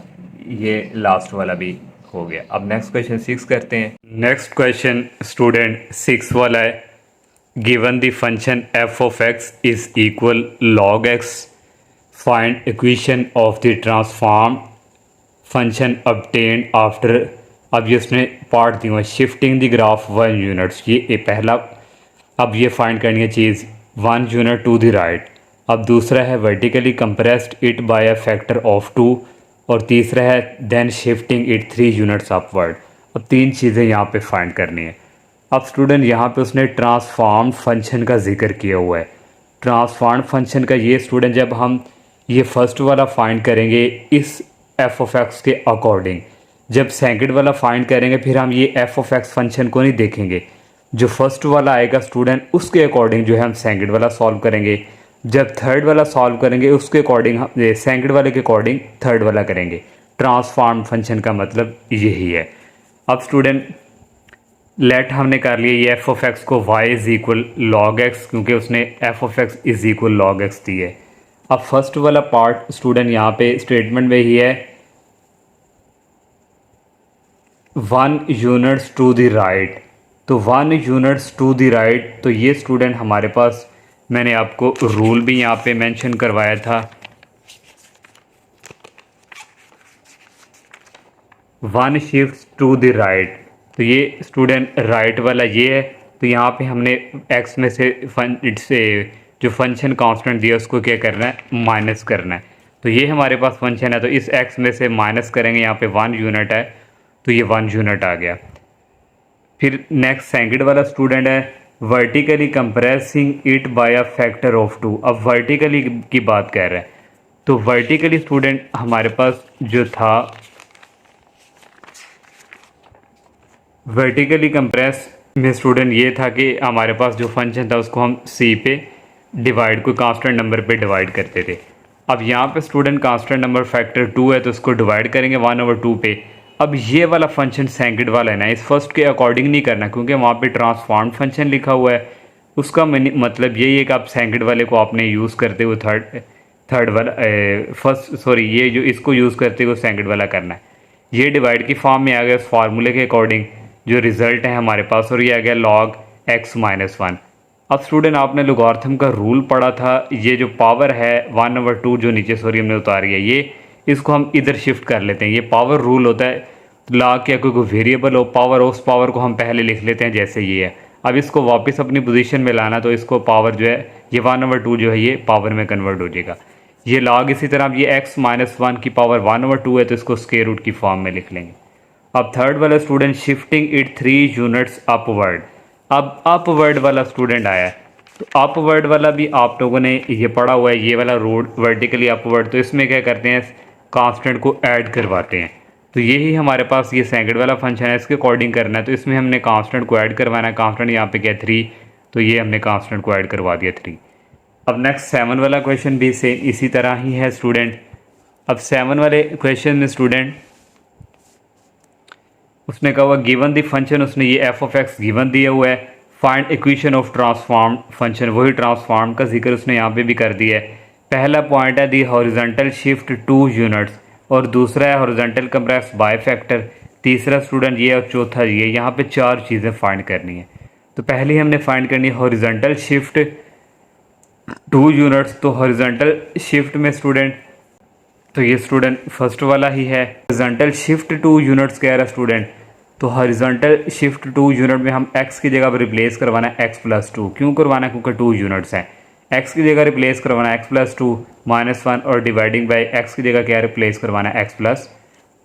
ये लास्ट वाला भी हो गया। अब नेक्स्ट क्वेश्चन 6 करते हैं। नेक्स्ट क्वेश्चन स्टूडेंट 6 वाला है, given the function f of x is equal log x, find equation of the transform function obtained after. अब ये उसने पार्ट दिया, शिफ्टिंग द ग्राफ 1 यूनिट्स, ये पहला। अब ये फाइंड करनी है चीज़ 1 यूनिट टू द राइट। अब दूसरा है vertically compressed it by a factor of 2, और तीसरा है then shifting it 3 units upward. अब 3 चीज़ें यहाँ पे फाइंड करनी है। अब स्टूडेंट यहाँ पे उसने ट्रांसफॉर्म फंक्शन का जिक्र किया हुआ है। ट्रांसफॉर्म फंक्शन का ये स्टूडेंट, जब हम ये फर्स्ट वाला फाइंड करेंगे इस एफ ऑफ एक्स के अकॉर्डिंग, जब सेकंड वाला फाइंड करेंगे फिर हम ये एफ ऑफ एक्स फंक्शन को नहीं देखेंगे, जो फर्स्ट वाला आएगा स्टूडेंट उसके अकॉर्डिंग जो है हम सेकंड वाला सॉल्व करेंगे। जब थर्ड वाला सॉल्व करेंगे उसके अकॉर्डिंग हम सेकंड वाले के अकॉर्डिंग थर्ड वाला करेंगे। ट्रांसफॉर्म फंक्शन का मतलब यही है। अब स्टूडेंट लेट हमने कर लिया ये एफ ऑफ एक्स को y is equal log X, क्योंकि उसने F of x is equal log X दी है। अब फर्स्ट वाला पार्ट स्टूडेंट यहाँ पे स्टेटमेंट में ही है 1 यूनिट्स टू द राइट, तो 1 यूनिट्स टू द राइट, तो ये स्टूडेंट हमारे पास मैंने आपको रूल भी यहाँ पे मेंशन करवाया था, 1 शिफ्ट टू द राइट, तो ये स्टूडेंट राइट वाला ये है। तो यहाँ पे हमने एक्स में से जो फंक्शन कांस्टेंट दिया उसको क्या करना है, माइनस करना है। तो ये हमारे पास फंक्शन है, तो इस एक्स में से माइनस करेंगे, यहाँ पे 1 यूनिट है तो ये 1 यूनिट आ गया। फिर नेक्स्ट सेकंड वाला स्टूडेंट है vertically compressing it by a factor of 2। अब वर्टिकली की बात कर रहे हैं, तो वर्टिकली स्टूडेंट हमारे पास जो था वर्टिकली कंप्रेस में स्टूडेंट ये था कि हमारे पास जो फंक्शन था उसको हम सी पे डिवाइड, कोई कांस्टेंट नंबर पे डिवाइड करते थे। अब यहाँ पे स्टूडेंट कांस्टेंट नंबर फैक्टर 2 है तो उसको डिवाइड करेंगे 1/2 पे। अब ये वाला फंक्शन सेकंड वाला है ना, इस फर्स्ट के अकॉर्डिंग नहीं करना, क्योंकि वहाँ पे ट्रांसफॉर्म फंक्शन लिखा हुआ है। उसका मतलब यही है कि आप सेकंड वाले को आपने यूज़ करते हुए थर्ड वाला ये जो इसको यूज़ करते हुए सेकंड वाला करना है। ये डिवाइड की फॉर्म में आ गया उस फार्मूले के अकॉर्डिंग जो रिज़ल्ट है हमारे पास, और ये आ गया log x - 1। अब स्टूडेंट आपने लोगारिथम का रूल पढ़ा था, ये जो पावर है 1/2 जो नीचे हमने उतारी है, ये इसको हम इधर शिफ्ट कर लेते हैं। ये पावर रूल होता है, ला के कोई वेरिएबल हो पावर हो, उस पावर को हम पहले लिख लेते हैं जैसे ये है। अब इसको वापस अपनी पोजीशन में लाना, तो इसको पावर जो है ये 1/2 जो है ये पावर में कन्वर्ट हो जाएगा। ये log इसी तरह, अब ये x - 1 की पावर 1/2 है तो इसको स्क्वायर रूट की फॉर्म में लिख लेंगे। अब थर्ड वाला student shifting it 3 units upward. अब अपवर्ड वाला स्टूडेंट आया है, तो अपवर्ड वाला भी आप लोगों ने ये पढ़ा हुआ है, ये वाला रोड वर्टिकली अपवर्ड। तो इसमें क्या करते हैं, कांस्टेंट को ऐड करवाते हैं। तो यही हमारे पास ये सेकंड वाला फंक्शन है, इसके अकॉर्डिंग करना है। तो इसमें हमने कांस्टेंट को ऐड करवाना है, कांस्टेंट यहाँ पे क्या 3, तो ये हमने कांस्टेंट को ऐड करवा दिया 3। अब नेक्स्ट 7 वाला क्वेश्चन भी सेम इसी तरह ही है स्टूडेंट। अब 7 वाले क्वेश्चन में स्टूडेंट उसने कहा हुआ गिवन द फंक्शन, उसने ये एफ ऑफ एक्स गिवन दिया हुआ है, find equation of transform function, वही ट्रांसफॉर्म का जिक्र उसने यहाँ पे भी कर दिया है। पहला पॉइंट है दी हॉरिजॉन्टल शिफ्ट 2 यूनिट्स और दूसरा है हॉरिजॉन्टल कंप्रेस बाय फैक्टर, तीसरा स्टूडेंट ये और चौथा ये। यहाँ पे 4 चीज़ें फाइंड करनी है। तो पहले हमने फाइंड करनी है हॉरिजॉन्टल शिफ्ट 2 यूनिट्स। तो हॉरिजॉन्टल शिफ्ट में स्टूडेंट, तो ये स्टूडेंट फर्स्ट वाला ही है। हॉरिजॉन्टल शिफ्ट 2 यूनिट्स कह रहा है स्टूडेंट, तो हॉरिजॉन्टल शिफ्ट 2 यूनिट में हम x की जगह पर रिप्लेस करवाना है x प्लस 2। क्यों करवाना है? क्योंकि 2 यूनिट्स हैं। x की जगह रिप्लेस करवाना है x प्लस 2 -1 और डिवाइडिंग बाई x की जगह क्या रिप्लेस करवाना है x प्लस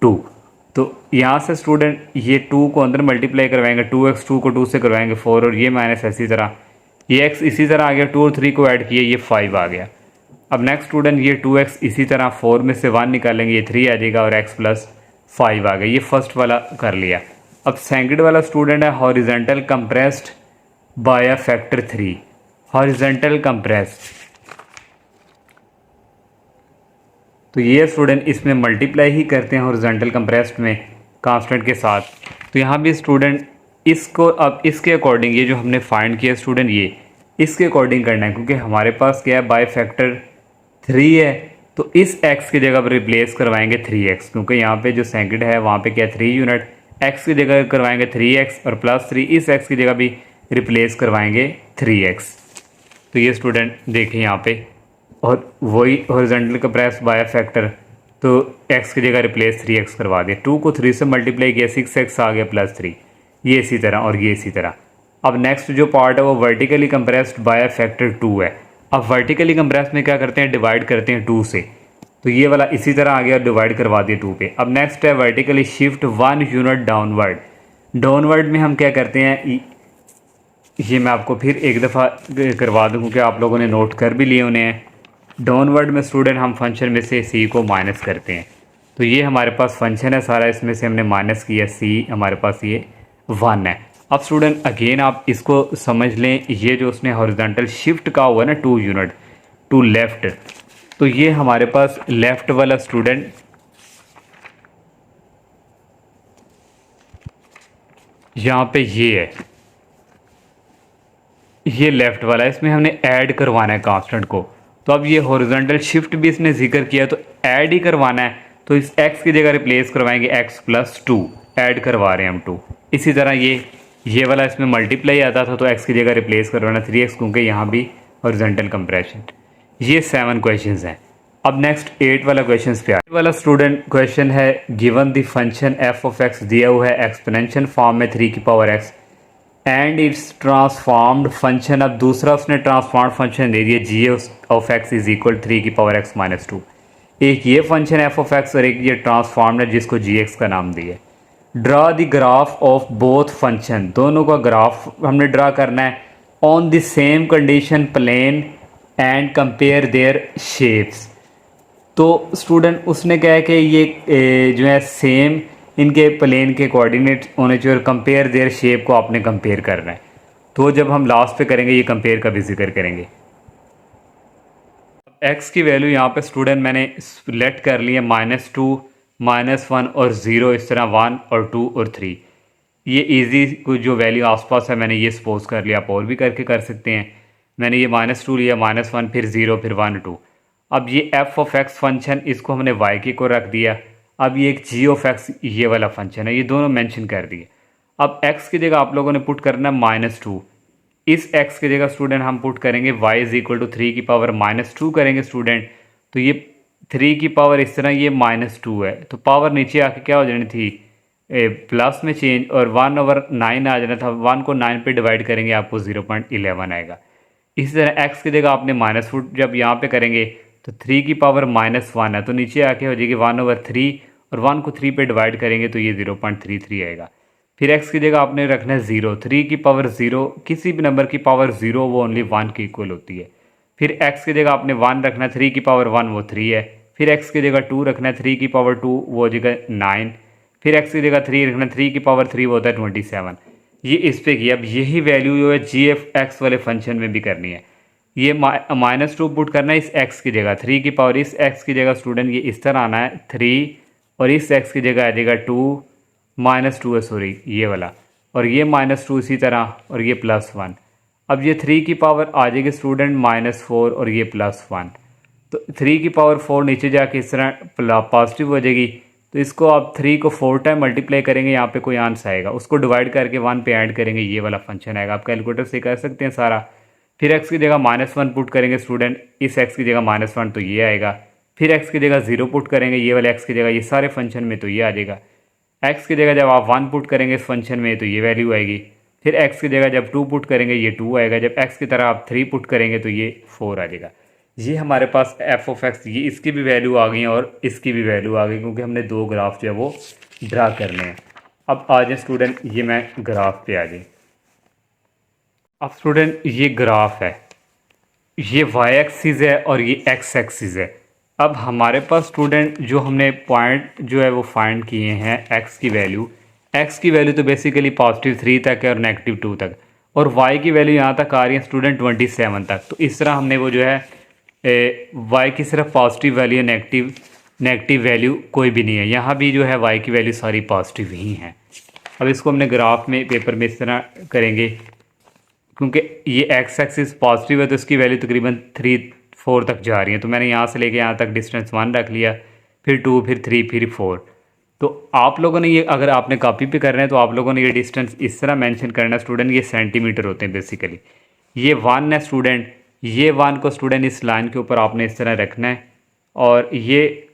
2। तो यहाँ से स्टूडेंट ये 2 को अंदर मल्टीप्लाई करवाएंगे, 2x 2 को 2 से करवाएंगे 4 और ये माइनस इसी तरह, ये x इसी तरह आ गया, 2 और 3 को ऐड किए ये 5 आ गया। अब नेक्स्ट स्टूडेंट ये 2x इसी तरह 4 में से 1 निकालेंगे, ये 3 आ जाएगा और x प्लस 5 आ गया। ये फर्स्ट वाला कर लिया। अब सेकंड वाला स्टूडेंट है horizontal compressed by a factor 3। Horizontal compressed, तो ये स्टूडेंट इसमें मल्टीप्लाई ही करते हैं हॉरिजॉन्टल कंप्रेस्ड में कांस्टेंट के साथ। तो यहाँ भी स्टूडेंट इसको अब इसके अकॉर्डिंग ये जो हमने फाइंड किया स्टूडेंट ये इसके अकॉर्डिंग करना है, क्योंकि हमारे पास क्या है बाय फैक्टर 3 है। तो इस x की जगह पर रिप्लेस करवाएंगे 3x, क्योंकि यहाँ पे जो सेकंड है वहाँ पे क्या 3 यूनिट, x की जगह करवाएंगे 3x और प्लस 3 इस x की जगह भी रिप्लेस करवाएंगे 3x। तो ये स्टूडेंट देखें यहाँ पे, और वही हॉरिजॉन्टल कंप्रेस बाय फैक्टर, तो x की जगह रिप्लेस 3x करवा दिया, 2 को 3 से मल्टीप्लाई किया 6x आ गया प्लस 3, ये इसी तरह और ये इसी तरह। अब नेक्स्ट जो पार्ट है वो वर्टिकली कंप्रेस्ड बाय फैक्टर 2 है। अब वर्टिकली कंप्रेस में क्या करते हैं, डिवाइड करते हैं 2 से, तो ये वाला इसी तरह आ गया, डिवाइड करवा दिया 2 पे। अब नेक्स्ट है vertically shift 1 unit downward. Downward में हम क्या करते हैं, ये मैं आपको फिर एक दफ़ा करवा दूँ क्योंकि आप लोगों ने नोट कर भी लिए उन्हें। डाउनवर्ड में स्टूडेंट हम फंक्शन में से c को माइनस करते हैं। तो ये हमारे पास फंक्शन है सारा, इसमें से हमने माइनस किया, c हमारे पास ये 1 है। अब स्टूडेंट अगेन आप इसको समझ लें, ये जो उसने हॉरिजॉन्टल शिफ्ट का हुआ ना 2 यूनिट टू लेफ़्ट, तो ये हमारे पास लेफ़्ट वाला स्टूडेंट यहाँ पे ये है, ये लेफ़्ट वाला है, इसमें हमने ऐड करवाना है कांस्टेंट को। तो अब ये हॉरिजॉन्टल शिफ्ट भी इसने जिक्र किया तो ऐड ही करवाना है, तो इस x की जगह रिप्लेस करवाएंगे x प्लस 2, ऐड करवा रहे हैं हम 2। इसी तरह ये वाला इसमें मल्टीप्लाई आता था तो x की जगह रिप्लेस करवाना 3x, क्योंकि यहाँ भी हॉरिजॉन्टल कंप्रेशन। ये 7 क्वेश्चंस हैं। अब नेक्स्ट 8 वाला क्वेश्चन पे 8 वाला स्टूडेंट क्वेश्चन है given the function f of x दिया हुआ है एक्सपोनेंशियल फॉर्म में 3 की power x and it's transformed function. अब दूसरा उसने ट्रांसफॉर्म्ड फंक्शन दे दिया g of x is equal 3 की पावर x माइनस 2। एक ये फंक्शन f ऑफ x और एक ये ट्रांसफॉर्म्ड है जिसको gx का नाम दिया। Draw the graph of both function, दोनों का ग्राफ हमने ड्रा करना है on the same condition plane and compare their shapes. तो स्टूडेंट उसने कहा है कि ये जो है सेम इनके प्लेन के कोऑर्डिनेट होने चाहिए और कंपेयर देयर शेप को आपने कंपेयर करना है। तो जब हम लास्ट पे करेंगे ये कंपेयर का भी जिक्र करेंगे। x की वैल्यू यहाँ पे स्टूडेंट मैंने लेट कर लिया -2, -1 और 0, इस तरह 1 और 2 और 3। ये इजी कुछ जो वैल्यू आसपास है मैंने ये सपोज कर लिया, आप और भी करके कर सकते हैं। मैंने ये -2 लिया, -1 फिर 0 फिर 1 2। अब ये f ऑफ x फंक्शन इसको हमने y की को रख दिया। अब ये एक g ऑफ x ये वाला फंक्शन है, ये दोनों मेंशन कर दिए। अब x की जगह आप लोगों ने पुट करना -2, इस x की जगह स्टूडेंट हम पुट करेंगे y इज इक्वल टू 3 की पावर -2 करेंगे स्टूडेंट। तो ये 3 की पावर इस तरह ये -2 है, तो पावर नीचे आके क्या हो जानी थी प्लस में चेंज और 1/9 आ जाना था। 1 को 9 पे डिवाइड करेंगे आपको 0.11 आएगा। इसी तरह x की जगह आपने -4 जब यहाँ पे करेंगे तो 3 की पावर -1 है, तो नीचे आके हो जाएगी 1/3 और 1 को 3 पे डिवाइड करेंगे तो ये 0.33 आएगा। फिर x की जगह आपने रखना है 0, 3 की पावर 0, किसी भी नंबर की पावर 0 वो ओनली 1 की इक्वल होती है। फिर x की जगह आपने 1 रखना है, 3 की पावर 1 वो 3 है। फिर x की जगह 2 रखना है, 3 की पावर 2 वो हो जाएगा 9। फिर x की जगह 3 रखना है, 3 की पावर 3 वो होता है 27। ये इस पे किया। अब यही वैल्यू जो है g(x) वाले फंक्शन में भी करनी है। ये -2 पुट करना है इस x की जगह, 3 की पावर इस x की जगह स्टूडेंट ये इस तरह आना है 3 और इस x की जगह आ जाएगा 2 -2 है, सॉरी ये वाला, और ये -2 इसी तरह, और ये +1। अब ये 3 की पावर आ जाएगी स्टूडेंट -4 और ये +1। तो 3 की पावर 4 नीचे जाके इस तरह पॉजिटिव हो जाएगी। तो इसको आप 3 को 4 टाइम मल्टीप्लाई करेंगे, यहाँ पे कोई आंसर आएगा, उसको डिवाइड करके 1 पे ऐड करेंगे, ये वाला फंक्शन आएगा। आप कैलकुलेटर से कर सकते हैं सारा। फिर x की जगह -1 पुट करेंगे स्टूडेंट, इस x की जगह -1 तो ये आएगा। फिर x की जगह 0 पुट करेंगे, ये वाले x की जगह, ये सारे फंक्शन में तो ये आ जाएगा। x की जगह जब आप 1 पुट करेंगे इस फंक्शन में तो ये वैल्यू आएगी। फिर x की जगह जब 2 पुट करेंगे ये 2 आएगा। जब x की तरह आप 3 पुट करेंगे तो ये 4 आ जाएगा। ये हमारे पास f(x), ये इसकी भी वैल्यू आ गई और इसकी भी वैल्यू आ गई, क्योंकि हमने 2 ग्राफ जो है वो ड्रा करने हैं। अब आ जाए स्टूडेंट, ये मैं ग्राफ पे आ जाए। अब स्टूडेंट ये ग्राफ है, ये y एक्सिस है और ये x एक्सिस है। अब हमारे पास स्टूडेंट जो हमने पॉइंट जो है वो फाइंड किए हैं x की वैल्यू तो बेसिकली +3 तक है और -2 तक, और y की वैल्यू यहाँ तक आ रही है स्टूडेंट 27 तक। तो इस तरह हमने वो जो है y की सिर्फ पॉजिटिव वैल्यू है, नेगेटिव वैल्यू कोई भी नहीं है। यहाँ भी जो है y की वैल्यू सारी पॉजिटिव ही हैं। अब इसको हमने ग्राफ में पेपर में इस तरह करेंगे, क्योंकि ये x एक्सिस पॉजिटिव है तो इसकी वैल्यू तकरीबन 3-4 तक जा रही है। तो मैंने यहाँ से लेके यहाँ तक डिस्टेंस 1 रख लिया, फिर 2, फिर 3, फिर 4। तो आप लोगों ने ये, अगर आपने कॉपी पे कर रहे हैं तो आप लोगों ने ये डिस्टेंस इस तरह मेंशन करना है स्टूडेंट। ये सेंटीमीटर होते हैं बेसिकली। ये 1 है स्टूडेंट, ये 1 को स्टूडेंट इस लाइन के ऊपर आपने इस तरह रखना है, और ये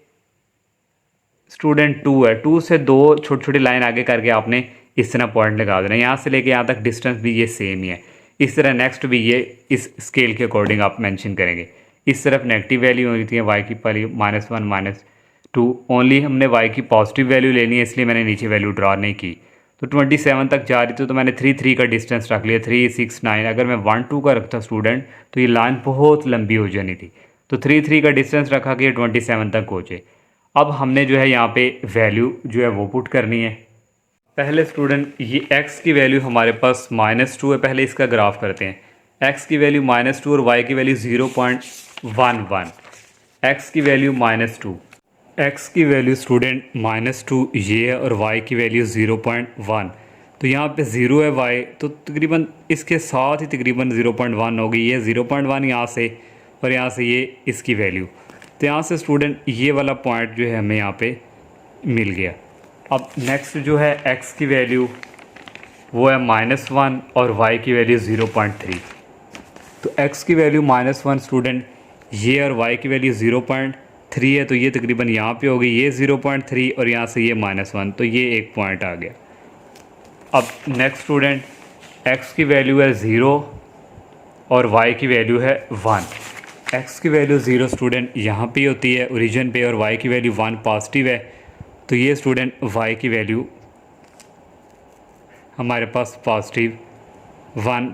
स्टूडेंट 2 है, 2 से 2 छोटी छोटी लाइन आगे करके आपने इस तरह पॉइंट लगा देना है। यहाँ से लेके यहाँ तक डिस्टेंस भी ये सेम ही है। इस तरह नेक्स्ट भी ये इस स्केल के अकॉर्डिंग आप मेंशन करेंगे। इस तरफ नेगेटिव वैल्यू होती है, y की वैल्यू -1 -2, ओनली हमने y की पॉजिटिव वैल्यू लेनी है, इसलिए मैंने नीचे वैल्यू ड्रा नहीं की। तो 27 तक जा रही थी तो मैंने 3 का डिस्टेंस रख लिया, 3 6 9। अगर मैं 1 2 का रखता स्टूडेंट तो ये लाइन बहुत लंबी हो जानी थी। तो 3 का डिस्टेंस रखा कि 27 तक पहुँचे। अब हमने जो है यहाँ पे वैल्यू जो है वो पुट करनी है। पहले स्टूडेंट ये x की वैल्यू हमारे पास -2 है, पहले इसका ग्राफ करते हैं। x की वैल्यू -2 और y की वैल्यू 0.11। x की वैल्यू -2, x की वैल्यू स्टूडेंट -2 ये है, और y की वैल्यू 0.1। तो यहाँ पे 0 है y, तो तकरीबन इसके साथ ही तकरीबन 0.1 हो गई। ये 0.1 यहाँ से, और यहाँ से ये इसकी वैल्यू। तो यहाँ से स्टूडेंट ये वाला पॉइंट जो है हमें यहाँ पे मिल गया। अब नेक्स्ट जो है x की वैल्यू वो है -1 और y की वैल्यू 0.3। तो x की वैल्यू -1 स्टूडेंट ये, और y की वैल्यू 0.3 है, तो ये तकरीबन यहाँ पे हो गई ये 0.3, और यहाँ से ये -1, तो ये एक पॉइंट आ गया। अब नेक्स्ट स्टूडेंट x की वैल्यू है 0 और y की वैल्यू है 1। x की वैल्यू 0 स्टूडेंट यहाँ पे होती है ओरिजिन पे, और y की वैल्यू 1 पॉजिटिव है। तो ये स्टूडेंट y की वैल्यू हमारे पास +1,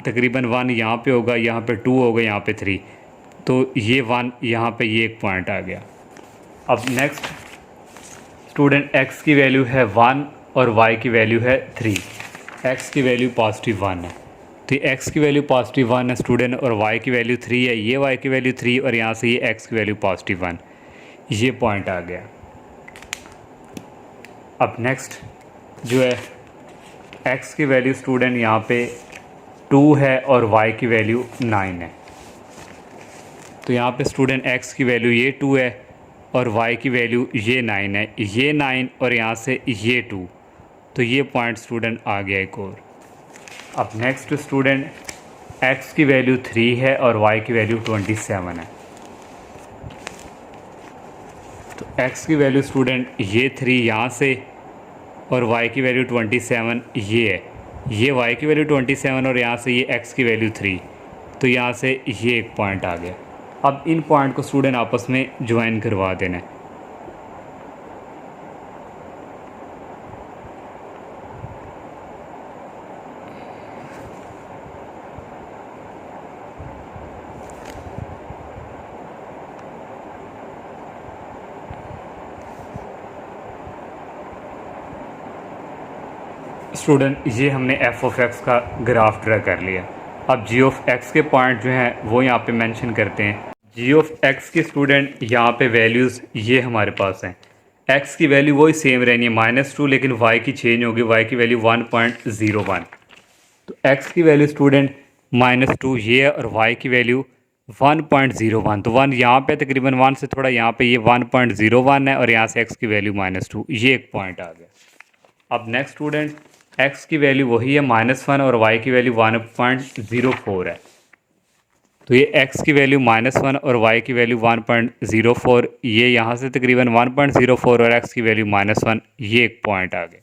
तकरीबन 1 यहाँ पे होगा, यहाँ पे 2 होगा, यहाँ पे 3, तो ये 1 यहाँ पे ये एक पॉइंट आ गया। अब नेक्स्ट स्टूडेंट x की वैल्यू है 1 और y की वैल्यू है 3। x की वैल्यू +1 है, तो x की वैल्यू +1 है स्टूडेंट, और y की वैल्यू 3 है। ये y की वैल्यू 3, और यहाँ से ये x की वैल्यू +1, ये पॉइंट आ गया। अब नेक्स्ट जो है x की वैल्यू स्टूडेंट यहाँ पे 2 है और y की वैल्यू 9 है। तो यहाँ पे स्टूडेंट x की वैल्यू ये 2 है और y की वैल्यू ये 9 है, ये 9 और यहाँ से ये 2, तो ये पॉइंट स्टूडेंट आ गया एक और। अब नेक्स्ट स्टूडेंट x की वैल्यू 3 है और y की वैल्यू 27 है। तो x की वैल्यू स्टूडेंट ये 3 यहाँ से, और y की वैल्यू 27 ये है, ये y की वैल्यू 27 और यहाँ से ये x की वैल्यू 3, तो यहाँ से ये एक पॉइंट आ गया। अब इन पॉइंट को स्टूडेंट आपस में ज्वाइन करवा देना है। स्टूडेंट ये हमने f(x) का ग्राफ ड्रा कर लिया। अब g(x) के पॉइंट जो हैं वो यहाँ पे मेंशन करते हैं। g(x) की स्टूडेंट यहाँ पे वैल्यूज़ ये हमारे पास हैं। एक्स की वैल्यू वही सेम रहनी है -2, लेकिन वाई की चेंज होगी, वाई की वैल्यू 1.01। तो एक्स की वैल्यू स्टूडेंट -2 ये है और वाई की वैल्यू 1.01। तो 1 यहाँ पे तकरीबन 1 से थोड़ा यहाँ पे ये 1.01 है और यहाँ से एक्स की वैल्यू -2, ये एक पॉइंट आ गया। अब नेक्स्ट स्टूडेंट एक्स की वैल्यू वही है -1 और वाई की वैल्यू 1.04 है। तो ये x की वैल्यू -1 और y की वैल्यू 1.04, ये यहाँ से तकरीबन 1.04 और x की वैल्यू -1, ये एक पॉइंट आ गया।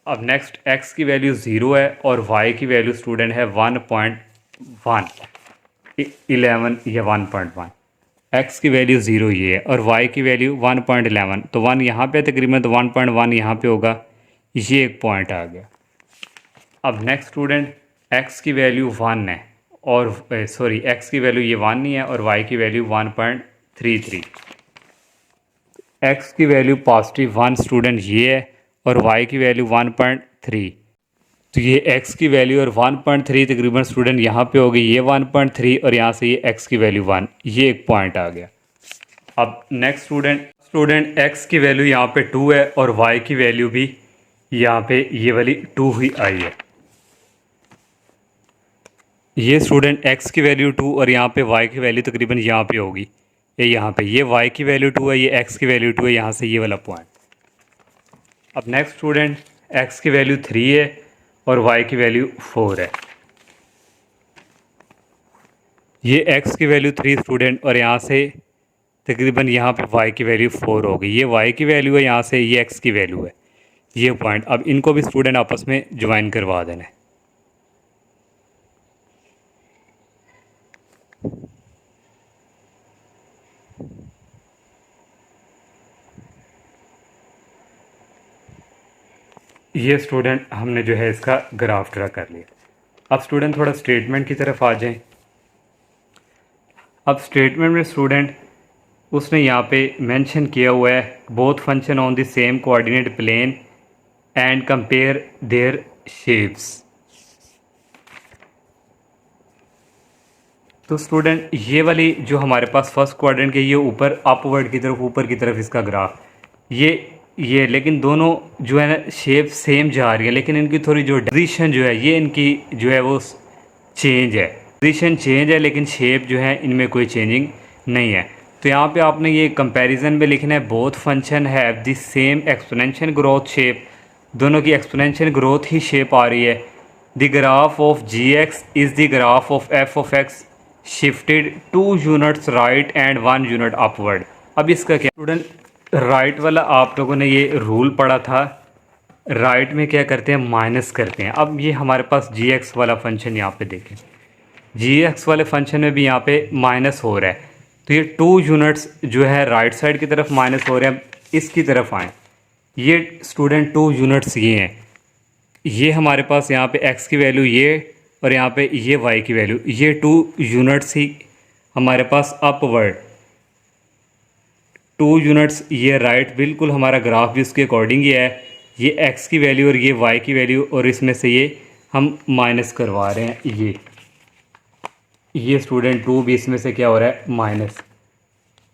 अब नेक्स्ट x की वैल्यू 0 है और y की वैल्यू स्टूडेंट है 1.1, 11 या 1.1। x की वैल्यू 0 ये है और y की वैल्यू 1.11, तो 1 यहाँ पे तकरीबन, तो 1.1 यहाँ पे होगा, ये एक पॉइंट आ गया। अब नेक्स्ट स्टूडेंट x की वैल्यू 1 है और सॉरी x की वैल्यू ये 1 नहीं है और y की वैल्यू 1.33। x की वैल्यू पॉजिटिव 1 स्टूडेंट ये है और y की वैल्यू 1.3। तो ये x की वैल्यू और 1.3 तकरीबन स्टूडेंट यहाँ पे होगी, ये 1.3 और यहाँ से ये x की वैल्यू 1, ये एक पॉइंट आ गया। अब नेक्स्ट स्टूडेंट x की वैल्यू यहाँ पे 2 है और y की वैल्यू भी यहाँ पे ये वाली 2 ही आई है। ये स्टूडेंट x की वैल्यू 2 और यहाँ पे y की वैल्यू तकरीबन यहाँ पे होगी, ये यहाँ पे ये y की वैल्यू 2 है, ये x की वैल्यू 2 है, यहाँ से ये वाला पॉइंट। अब नेक्स्ट स्टूडेंट x की वैल्यू 3 है और y की वैल्यू 4 है। ये x की वैल्यू 3 स्टूडेंट और यहाँ से तकरीबन यहाँ पे y की वैल्यू 4 होगी, ये y की वैल्यू है, यहाँ से ये x की वैल्यू है, ये पॉइंट। अब इनको भी स्टूडेंट आपस में ज्वाइन करवा देना है। ये स्टूडेंट हमने जो है इसका ग्राफ ड्रा कर लिया। अब स्टूडेंट थोड़ा स्टेटमेंट की तरफ आ जाएं। अब स्टेटमेंट में स्टूडेंट उसने यहाँ पे मेंशन किया हुआ है both function on the same coordinate plane and compare their shapes. तो स्टूडेंट ये वाली जो हमारे पास फर्स्ट क्वाड्रेंट के, ये ऊपर अपवर्ड की तरफ, ऊपर की तरफ इसका ग्राफ ये लेकिन दोनों जो है ना शेप सेम जा रही है, लेकिन इनकी थोड़ी जो पोजीशन जो है ये इनकी जो है वो चेंज है, पोजीशन चेंज है, लेकिन शेप जो है इनमें कोई चेंजिंग नहीं है। तो यहाँ पे आपने ये कंपैरिजन में लिखना है both function have the same exponential growth shape, दोनों की एक्सपोनेंशियल ग्रोथ ही शेप आ रही है। The graph of g x is the graph of f of x shifted 2 units right and 1 unit upward. अब इसका क्या स्टूडेंट, राइट वाला आप लोगों ने ये रूल पढ़ा था, राइट में क्या करते हैं, माइनस करते हैं। अब ये हमारे पास जी एक्स वाला फंक्शन यहाँ पे देखें, जी एक्स वाले फंक्शन में भी यहाँ पे माइनस हो रहा है, तो ये 2 यूनिट्स जो है राइट साइड की तरफ माइनस हो रहे हैं। इसकी तरफ आएँ, ये स्टूडेंट 2 यूनिट्स ये हैं, ये हमारे पास यहाँ पे x की वैल्यू ये और यहाँ पे ये y की वैल्यू, ये 2 यूनिट्स ही हमारे पास अपवर्ड 2 यूनिट्स, ये राइट बिल्कुल हमारा ग्राफ भी उसके अकॉर्डिंग ही है। ये x की वैल्यू और ये y की वैल्यू और इसमें से ये हम माइनस करवा रहे हैं, ये स्टूडेंट 2 भी इसमें से क्या हो रहा है, माइनस।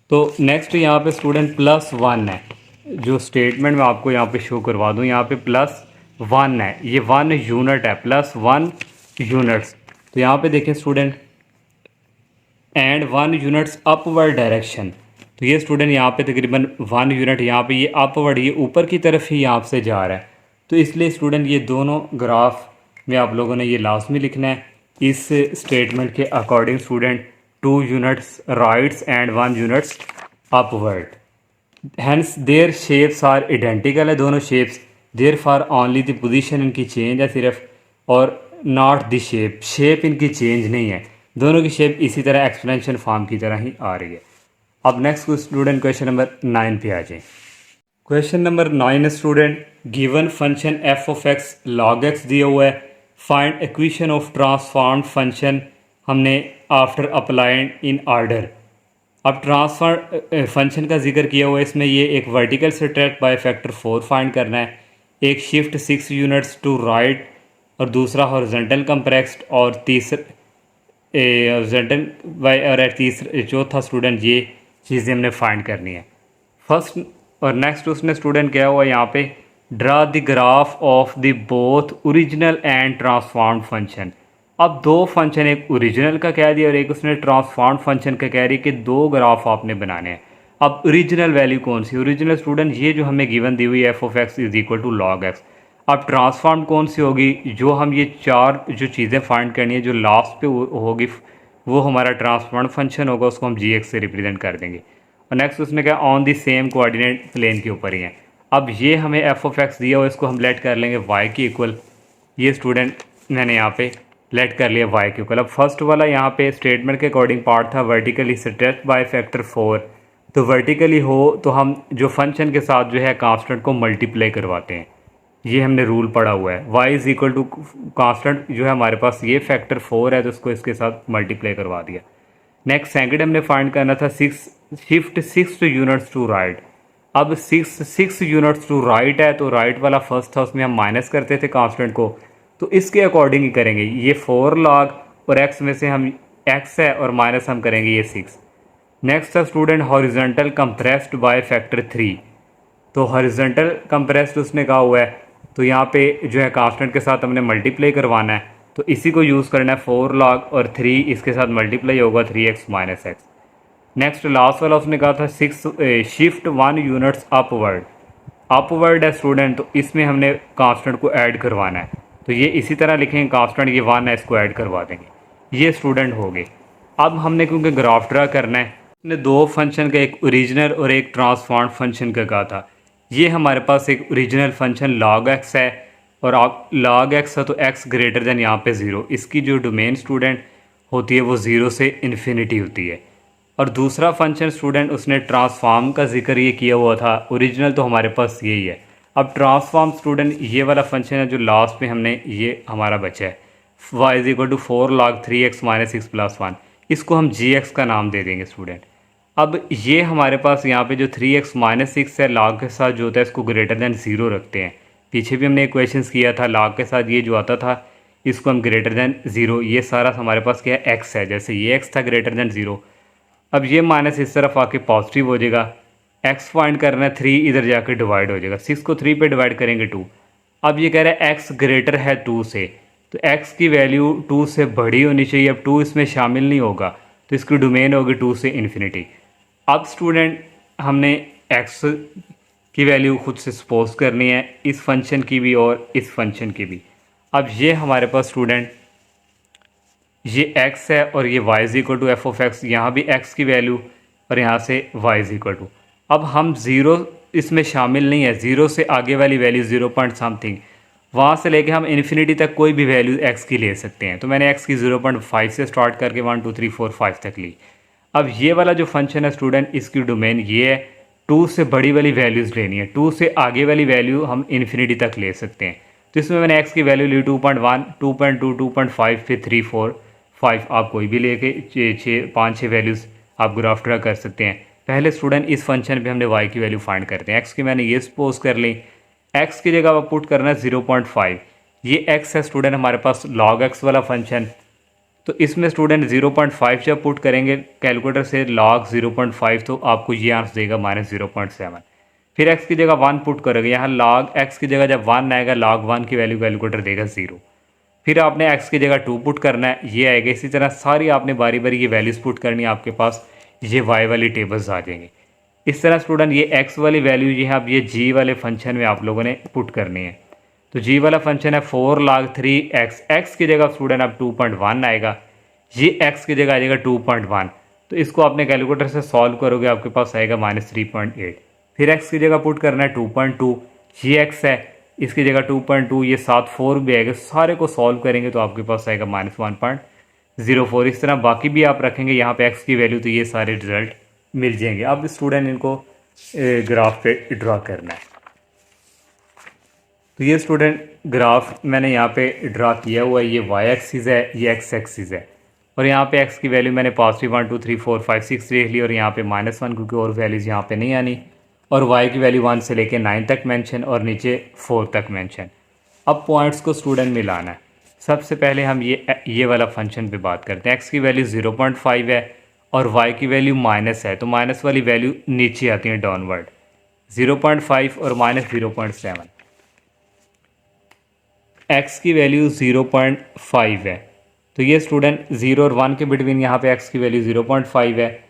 तो नेक्स्ट यहाँ पे स्टूडेंट +1 है, जो स्टेटमेंट मैं आपको यहाँ पे शो करवा दूँ, यहाँ पे +1 है, ये 1 यूनिट है, +1 यूनिट्स। तो यहाँ पे देखें student and 1 units upward direction, तो ये स्टूडेंट यहाँ पे तकरीबन 1 यूनिट यहाँ पे ये अपवर्ड, ये ऊपर की तरफ ही यहाँ से जा रहा है। तो इसलिए स्टूडेंट ये दोनों ग्राफ में आप लोगों ने ये लाजमी लिखना है इस स्टेटमेंट के according student 2 units rights and 1 units upward, hence their shapes are identical है दोनों shapes, therefore only the position इनकी चेंज है सिर्फ, और नॉट द शेप, शेप इनकी चेंज नहीं है, दोनों की शेप इसी तरह एक्सपोनेंशियल फॉर्म की तरह ही आ रही है। अब नेक्स्ट स्टूडेंट क्वेश्चन नंबर 9 पे आ जाए। Question number 9 student, given function f of x log x दिया हुआ है, find equation of transformed function हमने आफ्टर अप्लाइड इन ऑर्डर। अब ट्रांसफॉर्म फंक्शन का जिक्र किया हुआ है, इसमें ये एक vertical subtract by factor 4 find करना है, एक शिफ्ट 6 यूनिट्स टू राइट और दूसरा हॉरिजॉन्टल कंप्रेस्ड और तीसरा चौथा स्टूडेंट ये चीज़ें हमने फाइंड करनी है। फर्स्ट और नेक्स्ट उसने स्टूडेंट क्या हुआ यहाँ पे, draw the graph of the both original and transform function. अब दो फंक्शन, एक ओरिजिनल का कह दिया और एक उसने ट्रांसफॉर्म फंक्शन का कह रही है कि दो ग्राफ आपने बनाने हैं। अब ओरिजिनल वैल्यू कौन सी, ओरिजिनल स्टूडेंट ये जो हमें गिवन दी हुई है f of x is equal to log x. अब ट्रांसफॉर्म कौन सी होगी, जो हम ये चार जो चीज़ें फाइंड करनी है जो लास्ट पे होगी वो हमारा ट्रांसफॉर्म फंक्शन होगा, उसको हम जी एक्स से रिप्रेजेंट कर देंगे। और नेक्स्ट उसने कहा on the same coordinate plane के ऊपर ही है। अब ये हमें एफ ऑफ एक्स दिया हुआ, इसको हम लेट कर लेंगे वाई की इक्वल। ये स्टूडेंट मैंने यहाँ पे लेट कर लिया वाई के इक्वल। अब फर्स्ट वाला यहाँ पे स्टेटमेंट के अकॉर्डिंग पार्ट था वर्टिकली स्ट्रेच बाय फैक्टर 4। तो वर्टिकली हो तो हम जो फंक्शन के साथ जो है कांस्टेंट को मल्टीप्लाई करवाते हैं, ये हमने रूल पढ़ा हुआ है। y is equal to constant जो है हमारे पास ये फैक्टर 4 है तो उसको इसके साथ मल्टीप्लाई करवा दिया। नेक्स्ट सेकंड हमने फाइंड करना था शिफ्ट 6 यूनिट्स टू राइट। अब 6 यूनिट्स टू राइट है तो राइट वाला फर्स्ट था, उसमें हम माइनस करते थे कांस्टेंट को, तो इसके अकॉर्डिंग ही करेंगे। ये 4 लॉग और x में से हम x है और माइनस हम करेंगे ये 6। नेक्स्ट था student horizontal compressed by factor 3। तो हॉरिजॉन्टल कंप्रेस्ड उसने कहा हुआ है तो यहाँ पे जो है कांस्टेंट के साथ हमने मल्टीप्लाई करवाना है, तो इसी को यूज़ करना है। 4 लॉग और 3 इसके साथ मल्टीप्लाई होगा 3x minus x. Next last वाला उसने कहा था शिफ्ट 1 यूनिट्स अपवर्ड। अपवर्ड है स्टूडेंट तो इसमें हमने कांस्टेंट को ऐड करवाना है, तो ये इसी तरह लिखेंगे कांस्टेंट ये 1 है इसको ऐड करवा देंगे। ये स्टूडेंट हो गए। अब हमने क्योंकि ग्राफ ड्रा करना है, हमने दो फंक्शन का एक ओरिजिनल और एक ट्रांसफॉर्म फंक्शन का कहा था। ये हमारे पास एक ओरिजिनल फंक्शन log x है और log x है तो x ग्रेटर देन यहाँ पे 0, इसकी जो डोमेन स्टूडेंट होती है वो 0 से इन्फिनिटी होती है। और दूसरा फंक्शन स्टूडेंट उसने ट्रांसफॉर्म का जिक्र ये किया हुआ था, ओरिजिनल तो हमारे पास यही है। अब ट्रांसफॉर्म स्टूडेंट ये वाला फंक्शन है जो लास्ट में हमने ये हमारा बचा है y is equal to 4 log 3x minus 6 plus 1, इसको हम gx का नाम दे देंगे स्टूडेंट। अब ये हमारे पास यहाँ पे जो 3x माइनस 6 है log के साथ जो होता है इसको ग्रेटर देन 0 रखते हैं। पीछे भी हमने इक्वेशंस किया था log के साथ ये जो आता था इसको हम ग्रेटर देन 0, ये सारा हमारे पास क्या है x है, जैसे ये x था ग्रेटर देन 0। अब ये माइनस इस तरफ आके पॉजिटिव हो जाएगा, x फाइंड करना है 3 इधर जाकर डिवाइड हो जाएगा, 6 को 3 पे डिवाइड करेंगे 2। अब ये कह रहा है x ग्रेटर है 2 से, तो x की वैल्यू 2 से बड़ी होनी चाहिए। अब 2 इसमें शामिल नहीं होगा तो इसकी डोमेन होगी 2 से इन्फिनिटी। अब स्टूडेंट हमने x की वैल्यू खुद से सपोज करनी है, इस फंक्शन की भी और इस फंक्शन की भी। अब ये हमारे पास स्टूडेंट ये x है और ये y is equal to f of x, यहाँ भी x की वैल्यू और यहाँ से y इज इक्वल टू। अब हम 0 इसमें शामिल नहीं है, 0 से आगे वाली वैल्यू 0 पॉइंट समथिंग, वहाँ से लेके हम इन्फिनिटी तक कोई भी वैल्यू x की ले सकते हैं। तो मैंने x की 0.5 से स्टार्ट करके 1 2 3 4 5 तक ली। अब ये वाला जो फंक्शन है स्टूडेंट इसकी डोमेन ये है, 2 से बड़ी वाली वैल्यूज़ लेनी है, 2 से आगे वाली वैल्यू हम इन्फिनिटी तक ले सकते हैं। तो इसमें मैंने x की वैल्यू ली 2.1 2.2 2.5 फिर 3 4 5, आप कोई भी लेके 5-6 वैल्यूज़ आप ग्राफ ड्रा कर सकते हैं। पहले स्टूडेंट इस फंक्शन पे हमने y की वैल्यू फाइंड करते हैं। x की मैंने ये सपोज कर ली, x की जगह आप पुट करना है 0.5, ये x है स्टूडेंट हमारे पास log x वाला फंक्शन। तो इसमें स्टूडेंट 0.5 जब पुट करेंगे कैलकुलेटर से log 0.5 तो आपको ये आंसर देगा -0.7। फिर x की जगह 1 पुट करोगे, यहाँ log x की जगह जब 1 आएगा log 1 की वैल्यू कैलकुलेटर देगा 0। फिर आपने x की जगह 2 पुट करना है, ये आएगा। इसी तरह सारी आपने बारी बारी ये वैल्यूज़ पुट करनी है, आपके पास ये y वाली टेबल्स आ जाएंगे। इस तरह स्टूडेंट ये x वाली वैल्यू ये है, अब ये g वाले फंक्शन में आप लोगों ने पुट करनी है। तो g वाला फंक्शन है 4 log 3x, x की जगह स्टूडेंट अब 2.1 आएगा, ये x की जगह आ जाएगा 2.1। तो इसको आपने कैलकुलेटर से सॉल्व करोगे आपके पास आएगा -3.8। फिर x की जगह पुट करना है 2.2, ये x है, इसकी जगह 2.2, ये साथ 4 भी आएगा। सारे को सॉल्व करेंगे तो आपके पास आएगा -1.04। इस तरह बाकी भी आप रखेंगे यहाँ पे x की वैल्यू, तो ये सारे रिजल्ट मिल जाएंगे। अब स्टूडेंट इनको ग्राफ पे ड्रा करना है। तो ये स्टूडेंट ग्राफ मैंने यहाँ पे ड्रा किया हुआ है, ये y एक्सिस है, ये x एक्सिस है, और यहाँ पे x की वैल्यू मैंने पॉजिटिव 1 2 3 4 5 6 देख ली, और यहाँ पे -1 क्योंकि और वैल्यूज़ यहाँ पे नहीं आनी, और y की वैल्यू 1 से लेके 9 तक मेंशन और नीचे 4 तक मेंशन। अब पॉइंट्स को स्टूडेंट मिलाना है। सबसे पहले हम ये वाला फंक्शन पे बात करते हैं। x की वैल्यू 0.5 है और y की वैल्यू माइनस है, तो माइनस वाली वैल्यू नीचे आती है डाउनवर्ड। 0.5 और -0.7। x की वैल्यू 0.5 है, तो ये स्टूडेंट 0 और 1 के बिटवीन यहाँ पे x की वैल्यू 0.5 है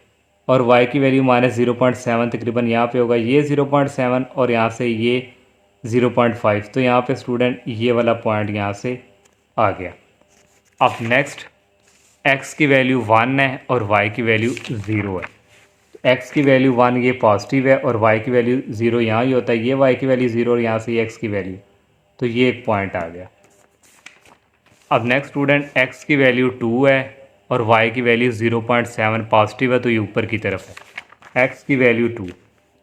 और y की वैल्यू -0.7 तकरीबन यहाँ पे होगा, ये 0.7 और यहाँ से ये 0.5, तो यहाँ पे स्टूडेंट ये वाला पॉइंट यहाँ से आ गया। अब नेक्स्ट x की वैल्यू 1 है और y की वैल्यू 0 है। x की वैल्यू 1 ये पॉजिटिव है और y की वैल्यू 0 यहाँ ही होता है, ये y की वैल्यू 0 और यहाँ से ये x की वैल्यू, तो ये एक पॉइंट आ गया। अब नेक्स्ट स्टूडेंट x की वैल्यू 2 है और y की वैल्यू 0.7 पॉजिटिव है, तो ये ऊपर की तरफ है। x की वैल्यू 2,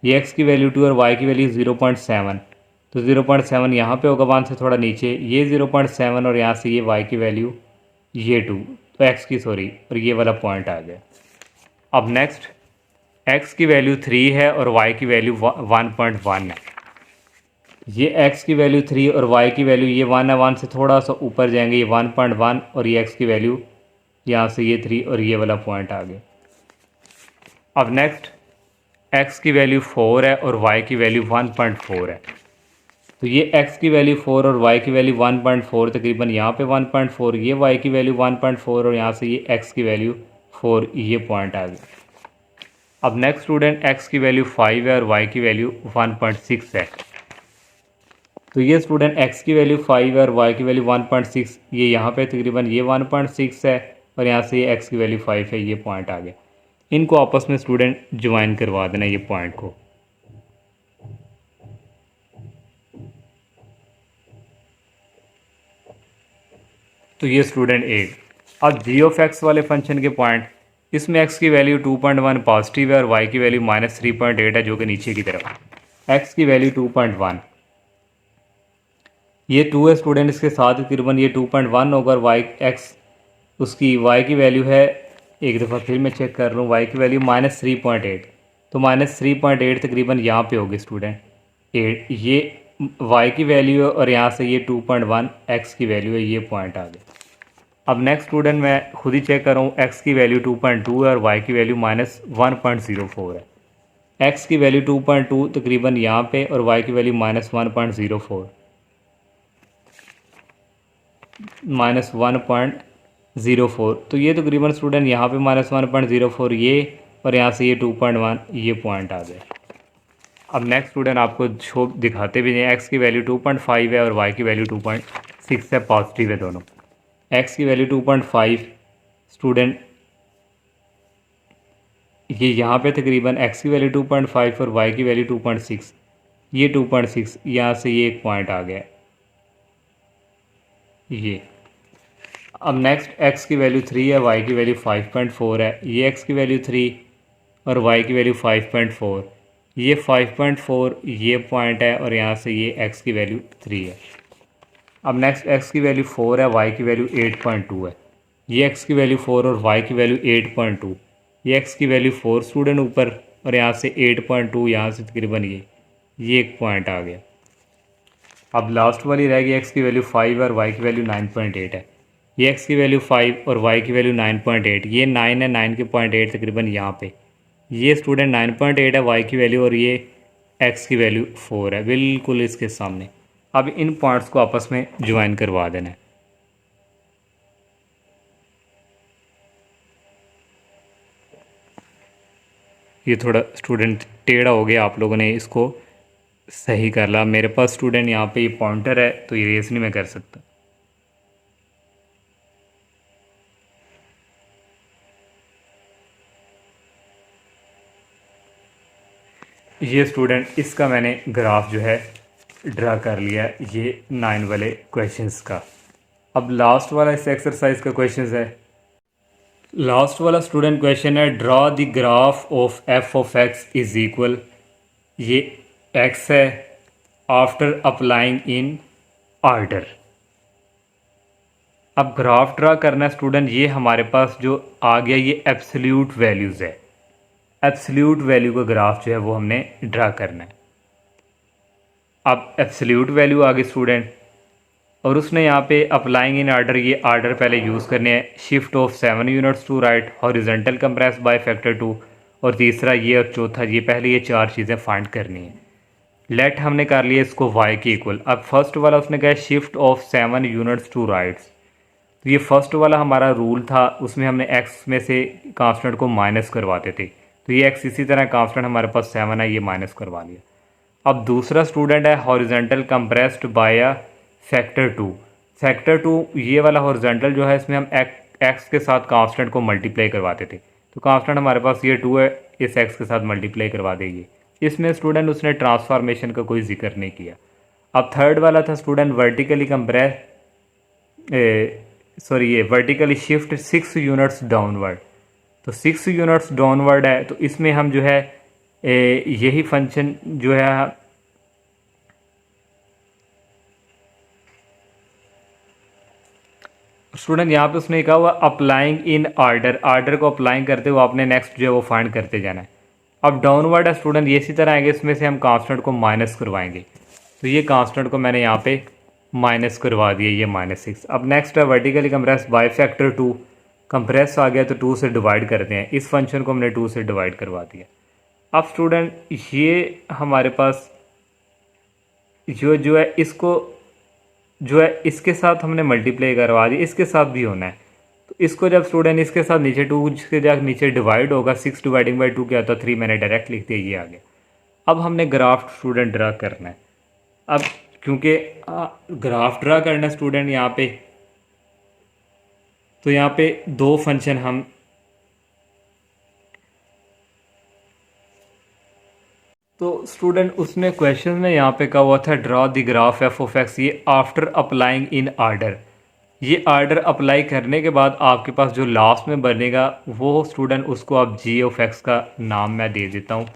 ये x की वैल्यू 2 और y की वैल्यू 0.7, तो 0.7 यहाँ पे होगा 1 से थोड़ा नीचे, ये 0.7 और यहाँ से ये y की वैल्यू ये 2, तो x की सॉरी, और ये वाला पॉइंट आ गया। अब नेक्स्ट x की वैल्यू 3 है और y की वैल्यू 1.1 है। ये x की वैल्यू 3 और y की वैल्यू ये 1 है, 1 से थोड़ा सा ऊपर जाएंगे, ये 1.1 और ये x की वैल्यू यहाँ से ये 3 और ये वाला पॉइंट आ गया। अब नेक्स्ट x की वैल्यू 4 है और y की वैल्यू 1.4 है, तो ये x की वैल्यू 4 और y की वैल्यू 1.4 तकरीबन यहाँ पे 1.4, ये y की वैल्यू 1.4 और यहाँ से ये x की वैल्यू 4, ये पॉइंट आ गया। अब नेक्स्ट स्टूडेंट x की वैल्यू 5 है और y की वैल्यू 1.6 है, तो ये स्टूडेंट x की वैल्यू 5 है और y की वैल्यू 1.6, ये यहाँ पे तकरीबन ये 1.6 है और यहाँ से ये x की वैल्यू 5 है, ये पॉइंट आ गया। इनको आपस में स्टूडेंट ज्वाइन करवा देना ये पॉइंट को। तो ये स्टूडेंट एक। अब जी ऑफ एक्स वाले फंक्शन के पॉइंट, इसमें x की वैल्यू 2.1 पॉजिटिव है और y की वैल्यू -3.8 है, जो कि नीचे की तरफ। x की वैल्यू 2.1, ये 2 है स्टूडेंट, इसके साथ तकरीबन ये 2.1 होगा और x उसकी y की वैल्यू है, एक दफ़ा फिर मैं चेक कर लूँ, y की वैल्यू -3.8, तो -3.8 तकरीबन यहाँ पे होगी स्टूडेंट 8, ये y की वैल्यू है और यहाँ से ये 2.1 x की वैल्यू है, ये पॉइंट आ गया। अब नेक्स्ट स्टूडेंट मैं खुद ही चेक कर रहा हूँ, x की वैल्यू 2.2 है और y की वैल्यू -1.04 है। x की वैल्यू 2.2 तकरीबन यहाँ पे और y की वैल्यू -1.04 -1.04, तो ये तकरीबन स्टूडेंट यहाँ पे -1.04 ये और यहाँ से ये 2.1, ये पॉइंट आ गए। अब नेक्स्ट स्टूडेंट आपको शो दिखाते भी हैं, x की वैल्यू 2.5 है और y की वैल्यू 2.6 है, पॉजिटिव है दोनों। x की वैल्यू 2.5 स्टूडेंट ये यहाँ पे तकरीबन x की वैल्यू 2.5 और y की वैल्यू 2.6, ये 2.6 यहाँ से ये एक पॉइंट आ गया ये। अब नेक्स्ट x की वैल्यू 3 है, y की वैल्यू 5.4 है, ये x की वैल्यू 3 और y की वैल्यू 5.4, ये 5.4 ये पॉइंट है और यहाँ से ये x की वैल्यू 3 है। अब नेक्स्ट x की वैल्यू 4 है, y की वैल्यू 8.2 है, ये x की वैल्यू 4 और y की वैल्यू 8.2, ये x की वैल्यू 4 स्टूडेंट ऊपर और यहाँ से 8.2, यहाँ से तकरीबन ये एक पॉइंट आ गया। अब लास्ट वाली रह गई, x की वैल्यू 5 और y की वैल्यू 9.8 है, ये x की वैल्यू 5 और y की वैल्यू 9.8, ये 9 है, 9 के 0.8 तकरीबन यहाँ पे, ये स्टूडेंट 9.8 है y की वैल्यू और ये x की वैल्यू 4 है, बिल्कुल इसके सामने। अब इन पॉइंट्स को आपस में ज्वाइन करवा देना है। ये थोड़ा स्टूडेंट टेढ़ा हो गया, आप लोगों ने इसको सही कर ला। मेरे पास स्टूडेंट यहाँ पे ये पॉइंटर है तो ये रेस नहीं मैं कर सकता। ये स्टूडेंट इसका मैंने ग्राफ जो है ड्रा कर लिया है, ये 9 वाले क्वेश्चंस का। अब लास्ट वाला इस एक्सरसाइज का क्वेश्चन है, लास्ट वाला स्टूडेंट क्वेश्चन है, draw the graph of f of x is equal, ये एक्स है, आफ्टर अप्लाइंग इन आर्डर। अब ग्राफ ड्रा करना है स्टूडेंट, ये हमारे पास जो आ गया ये एब्सोल्यूट वैल्यूज़ है, एब्सोल्यूट वैल्यू का ग्राफ जो है वो हमने ड्रा करना है। अब एब्सोल्यूट वैल्यू आ गई स्टूडेंट और उसने यहाँ पे अप्लाइंग इन आर्डर, ये आर्डर पहले यूज़ करने हैं, shift of 7 units to right, horizontal compress by factor 2, और तीसरा ये और चौथा ये, पहले ये 4 चीज़ें फाइंड करनी है। लेट हमने कर लिया इसको y के इक्वल। अब फर्स्ट वाला उसने कहा shift of 7 units to rights, तो ये फर्स्ट वाला हमारा रूल था, उसमें हमने x में से कांस्टेंट को माइनस करवाते थे, तो ये x इसी तरह कांस्टेंट हमारे पास 7 है, ये माइनस करवा लिया। अब दूसरा स्टूडेंट है horizontal compressed by a factor 2। Factor 2 ये वाला हॉरिजेंटल जो है इसमें हम x के साथ कांस्टेंट को मल्टीप्लाई करवाते थे, तो कांस्टेंट हमारे पास ये 2 है, इस x के साथ मल्टीप्लाई करवा देंगे। इसमें स्टूडेंट उसने ट्रांसफॉर्मेशन का कोई जिक्र नहीं किया। अब थर्ड वाला था स्टूडेंट वर्टिकली ये वर्टिकली शिफ्ट 6 यूनिट्स डाउनवर्ड, तो 6 यूनिट्स डाउनवर्ड है, तो इसमें हम जो है यही फंक्शन जो है स्टूडेंट यहाँ पे उसने कहा हुआ अप्लाइंग इन आर्डर, आर्डर को अप्लाइंग करते हुए आपने नेक्स्ट जो है वो फाइंड करते जाना है। अब डाउनवर्ड है स्टूडेंट, ये इसी तरह आएंगे, इसमें से हम कांस्टेंट को माइनस करवाएंगे, तो ये कांस्टेंट को मैंने यहाँ पे माइनस करवा दिया, ये -6। अब नेक्स्ट है vertically compress by factor 2, compress आ गया तो 2 से डिवाइड करते हैं, इस फंक्शन को हमने 2 से डिवाइड करवा दिया। अब स्टूडेंट ये हमारे पास जो है इसको जो है इसके साथ हमने मल्टीप्लाई करवा दी, इसके साथ भी होना है, तो इसको जब स्टूडेंट इसके साथ नीचे 2 के जब नीचे डिवाइड होगा, 6 डिवाइडिंग बाई 2 क्या होता है 3, मैंने डायरेक्ट लिख दिया, ये आ गया। अब हमने ग्राफ स्टूडेंट ड्रा करना है। अब क्योंकि ग्राफ ड्रा करना है स्टूडेंट यहाँ पे, तो यहाँ पे 2 फंक्शन हम तो स्टूडेंट उसने क्वेश्चन में यहाँ पे कहा हुआ था draw the graph F of x, ये आफ्टर अप्लाइंग इन आर्डर, ये आर्डर अप्लाई करने के बाद आपके पास जो लास्ट में बनेगा वो स्टूडेंट उसको आप जी ऑफ एक्स का नाम मैं दे देता हूँ,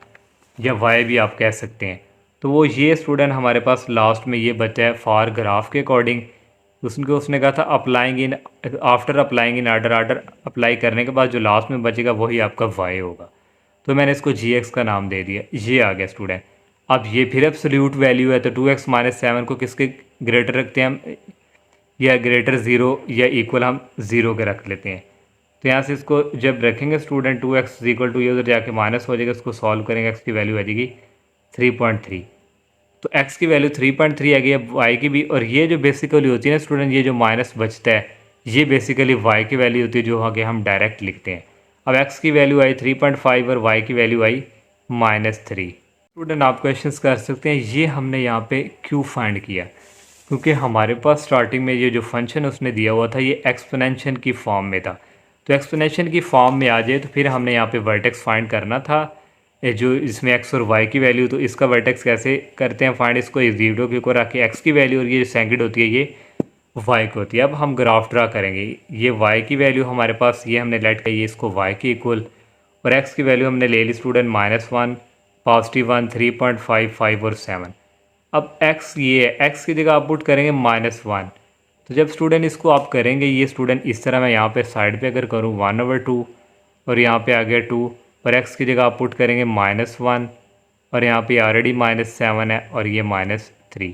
या वाई भी आप कह सकते हैं। तो वो ये स्टूडेंट हमारे पास लास्ट में ये बचा है फॉर ग्राफ के अकॉर्डिंग, उसने कहा था applying in after applying in order, order apply करने के बाद जो लास्ट में बचेगा वही आपका वाई होगा, तो मैंने इसको जी एक्स का नाम दे दिया, ये आ गया स्टूडेंट। अब ये फिर एब्सोल्यूट वैल्यू है, तो 2x - 7 को किसके ग्रेटर रखते हैं हम, या ग्रेटर 0 या इक्वल हम 0 के रख लेते हैं। तो यहाँ से इसको जब रखेंगे स्टूडेंट 2x इक्वल टू, ये उधर जाके माइनस हो जाएगा, इसको सॉल्व करेंगे, x की वैल्यू आ जाएगी 3.3, तो x की वैल्यू 3.3 आ गई। अब y की भी, और ये जो बेसिकली होती है ना स्टूडेंट, ये जो माइनस बचता है ये बेसिकली y की वैल्यू होती है, जो आगे हम डायरेक्ट लिखते हैं। अब x की वैल्यू आई 3.5 और y की वैल्यू आई -3। स्टूडेंट आप क्वेश्चंस कर सकते हैं, ये हमने यहाँ पे क्यों फाइंड किया, क्योंकि हमारे पास स्टार्टिंग में ये जो फंक्शन उसने दिया हुआ था ये एक्सपोनेंशियल की फॉर्म में था, तो एक्सपोनेंशियल की फॉर्म में आ जाए तो फिर हमने यहाँ पे वर्टेक्स फाइंड करना था, जो इसमें x और y की वैल्यू, तो इसका वर्टेक्स कैसे करते हैं फाइंड, इसको इस वीडियो के ऊपर रख के x की वैल्यू और ये जो सेकंड होती है ये y की होती है। अब हम ग्राफ ड्रा करेंगे, ये y की वैल्यू हमारे पास ये हमने लेट की, ये इसको y के इक्वल, और x की वैल्यू हमने ले ली स्टूडेंट -1, +1, 3.5, 5 और 7। अब x ये है, x की जगह आप पुट करेंगे -1, तो जब स्टूडेंट इसको आप करेंगे ये स्टूडेंट इस तरह, मैं यहाँ पे साइड पे अगर करूँ 1/2 और यहाँ पे आ गया 2, और x की जगह आप पुट करेंगे -1 और यहाँ पे ऑलरेडी -7 है और ये -3,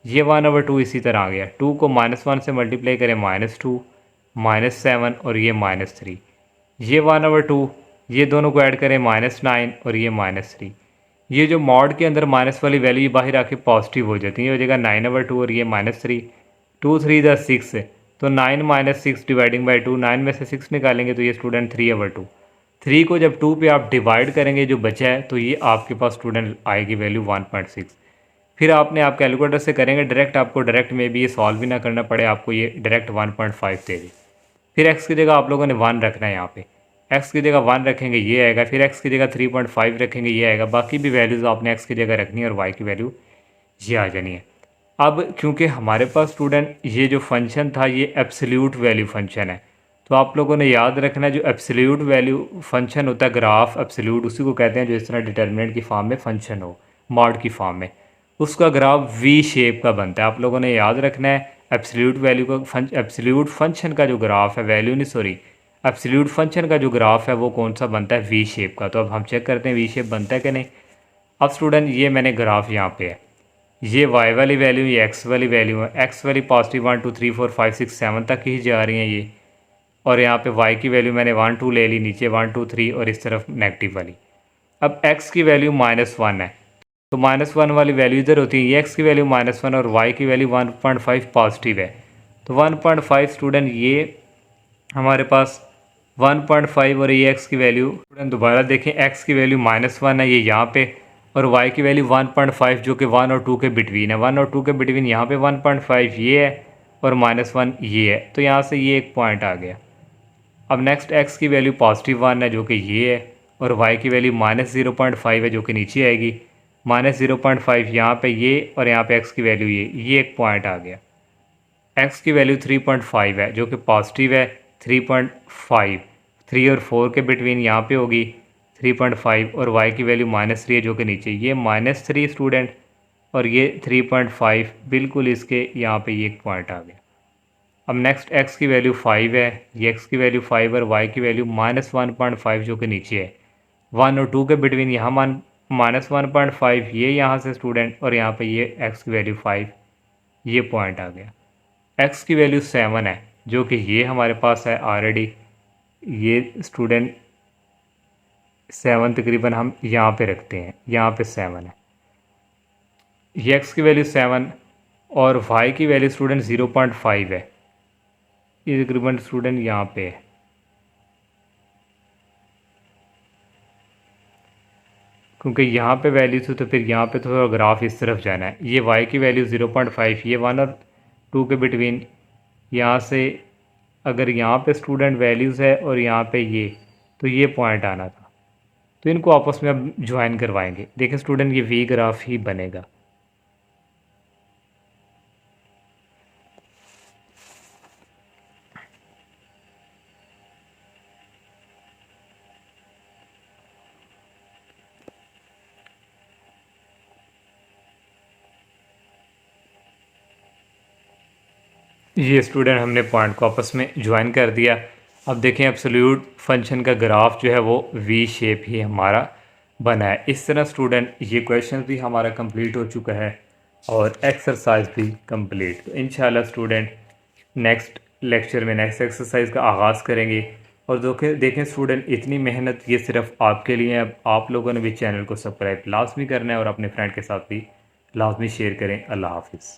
ये 1/2 इसी तरह आ गया। 2 को -1 से मल्टीप्लाई करें -2, -7 और ये -3, ये 1/2, ये दोनों को ऐड करें -9 और ये -3, ये जो मॉड के अंदर माइनस वाली वैल्यू ये बाहर आके पॉजिटिव हो जाती है, हो जाएगा 9/2 और ये -3, 2 3 द 6, तो 9 - 6 डिवाइडिंग बाई 2, 9 में से 6 निकालेंगे तो ये स्टूडेंट 3/2, 3 को जब 2 पे आप डिवाइड करेंगे जो बचा है तो ये आपके पास स्टूडेंट आएगी वैल्यू 1.6। फिर आप कैलकुलेटर से करेंगे डायरेक्ट, आपको डायरेक्ट में भी ये सॉल्व भी ना करना पड़े, आपको ये डायरेक्ट 1.5 दे दे। फिर x की जगह आप लोगों ने 1 रखना है, यहाँ पे x की जगह 1 रखेंगे ये आएगा, फिर x की जगह 3.5 रखेंगे ये आएगा, बाकी भी वैल्यूज़ आपने x की जगह रखनी है और y की वैल्यू ये आ जानी है। अब क्योंकि हमारे पास स्टूडेंट ये जो फंक्शन था ये एब्सोल्यूट वैल्यू फंक्शन है, तो आप लोगों ने याद रखना है जो एब्सोल्यूट वैल्यू फंक्शन होता है ग्राफ एब्सोल्यूट उसी को कहते हैं, जो इस तरह डिटर्मिनेंट की फॉर्म में फंक्शन हो, मॉड की फॉर्म में, उसका ग्राफ वी शेप का बनता है। आप लोगों ने याद रखना है एब्सोल्यूट वैल्यू का एब्सोल्यूट फंक्शन का जो ग्राफ है, वैल्यू नहीं सॉरी, एब्सोल्यूट फंक्शन का जो ग्राफ है वो कौन सा बनता है, वी शेप का। तो अब हम चेक करते हैं वी शेप बनता है कि नहीं। अब स्टूडेंट ये मैंने ग्राफ यहाँ पे है, ये y वाली वैल्यू ये x वाली वैल्यू है, x वाली पॉजिटिव 1 2 3 4 5 6 7 तक ही जा रही हैं ये, और यहाँ पे y की वैल्यू मैंने 1 2 ले ली, नीचे 1 2 3 और इस तरफ नेगेटिव वाली। अब x की वैल्यू -1 है, तो -1 वाली वैल्यू इधर होती है, ये x की वैल्यू -1 और y की वैल्यू 1.5 पॉजिटिव है। तो 1.5 स्टूडेंट ये हमारे पास 1.5 और ये x की वैल्यू स्टूडेंट दोबारा देखें, x की वैल्यू -1 है ये यहाँ पे, और y की वैल्यू 1.5 जो कि 1 और 2 के बिटवीन है। 1 और 2 के बिटवीन यहाँ पे 1.5 ये है और -1 ये है, तो यहाँ से ये एक पॉइंट आ गया। अब नेक्स्ट x की वैल्यू +1 है जो कि ये है, और y की वैल्यू -0.5 है जो कि नीचे आएगी। -0.5 यहाँ पे ये, और यहाँ पे x की वैल्यू ये एक पॉइंट आ गया। x की वैल्यू 3.5 है जो कि पॉजिटिव है। 3.5 3 और 4 के बिटवीन यहाँ पे होगी 3.5, और y की वैल्यू -3 है जो कि नीचे, ये -3 स्टूडेंट, और ये 3.5 बिल्कुल इसके यहाँ पे ये एक पॉइंट आ गया। अब नेक्स्ट x की वैल्यू 5 है, ये x की वैल्यू 5 और y की वैल्यू -1.5 जो कि नीचे है। 1 और 2 के बिटवीन यहाँ -1.5 ये यहाँ से स्टूडेंट, और यहाँ पे ये x की वैल्यू 5 ये पॉइंट आ गया। x की वैल्यू 7 है जो कि ये हमारे पास है ऑलरेडी, ये स्टूडेंट 7 तकरीबन हम यहाँ पे रखते हैं, यहाँ पे 7 है। ये x की वैल्यू 7 और y की वैल्यू स्टूडेंट 0.5 है, ये तकरीबन स्टूडेंट यहाँ पे है। क्योंकि यहाँ पे वैल्यू थी तो फिर यहाँ पे थोड़ा ग्राफ इस तरफ जाना है। ये y की वैल्यू 0.5, ये 1 और 2 के बिटवीन, यहाँ से अगर यहाँ पे स्टूडेंट वैल्यूज़ है और यहाँ पे ये, तो ये पॉइंट आना था। तो इनको आपस में अब ज्वाइन करवाएंगे। देखें स्टूडेंट ये वी ग्राफ ही बनेगा। ये स्टूडेंट हमने पॉइंट को आपस में ज्वाइन कर दिया। अब देखें एब्सोल्यूट फंक्शन का ग्राफ जो है वो वी शेप ही हमारा बना है। इस तरह स्टूडेंट ये क्वेश्चन भी हमारा कंप्लीट हो चुका है और एक्सरसाइज भी कंप्लीट। तो इंशाल्लाह स्टूडेंट नेक्स्ट लेक्चर में नेक्स्ट एक्सरसाइज का आगाज़ करेंगे। और देखें स्टूडेंट इतनी मेहनत ये सिर्फ आपके लिए है। अब आप लोगों ने भी चैनल को सब्सक्राइब लाजमी करना है और अपने फ्रेंड के साथ भी लाजमी शेयर करें। अल्लाह हाफिज़।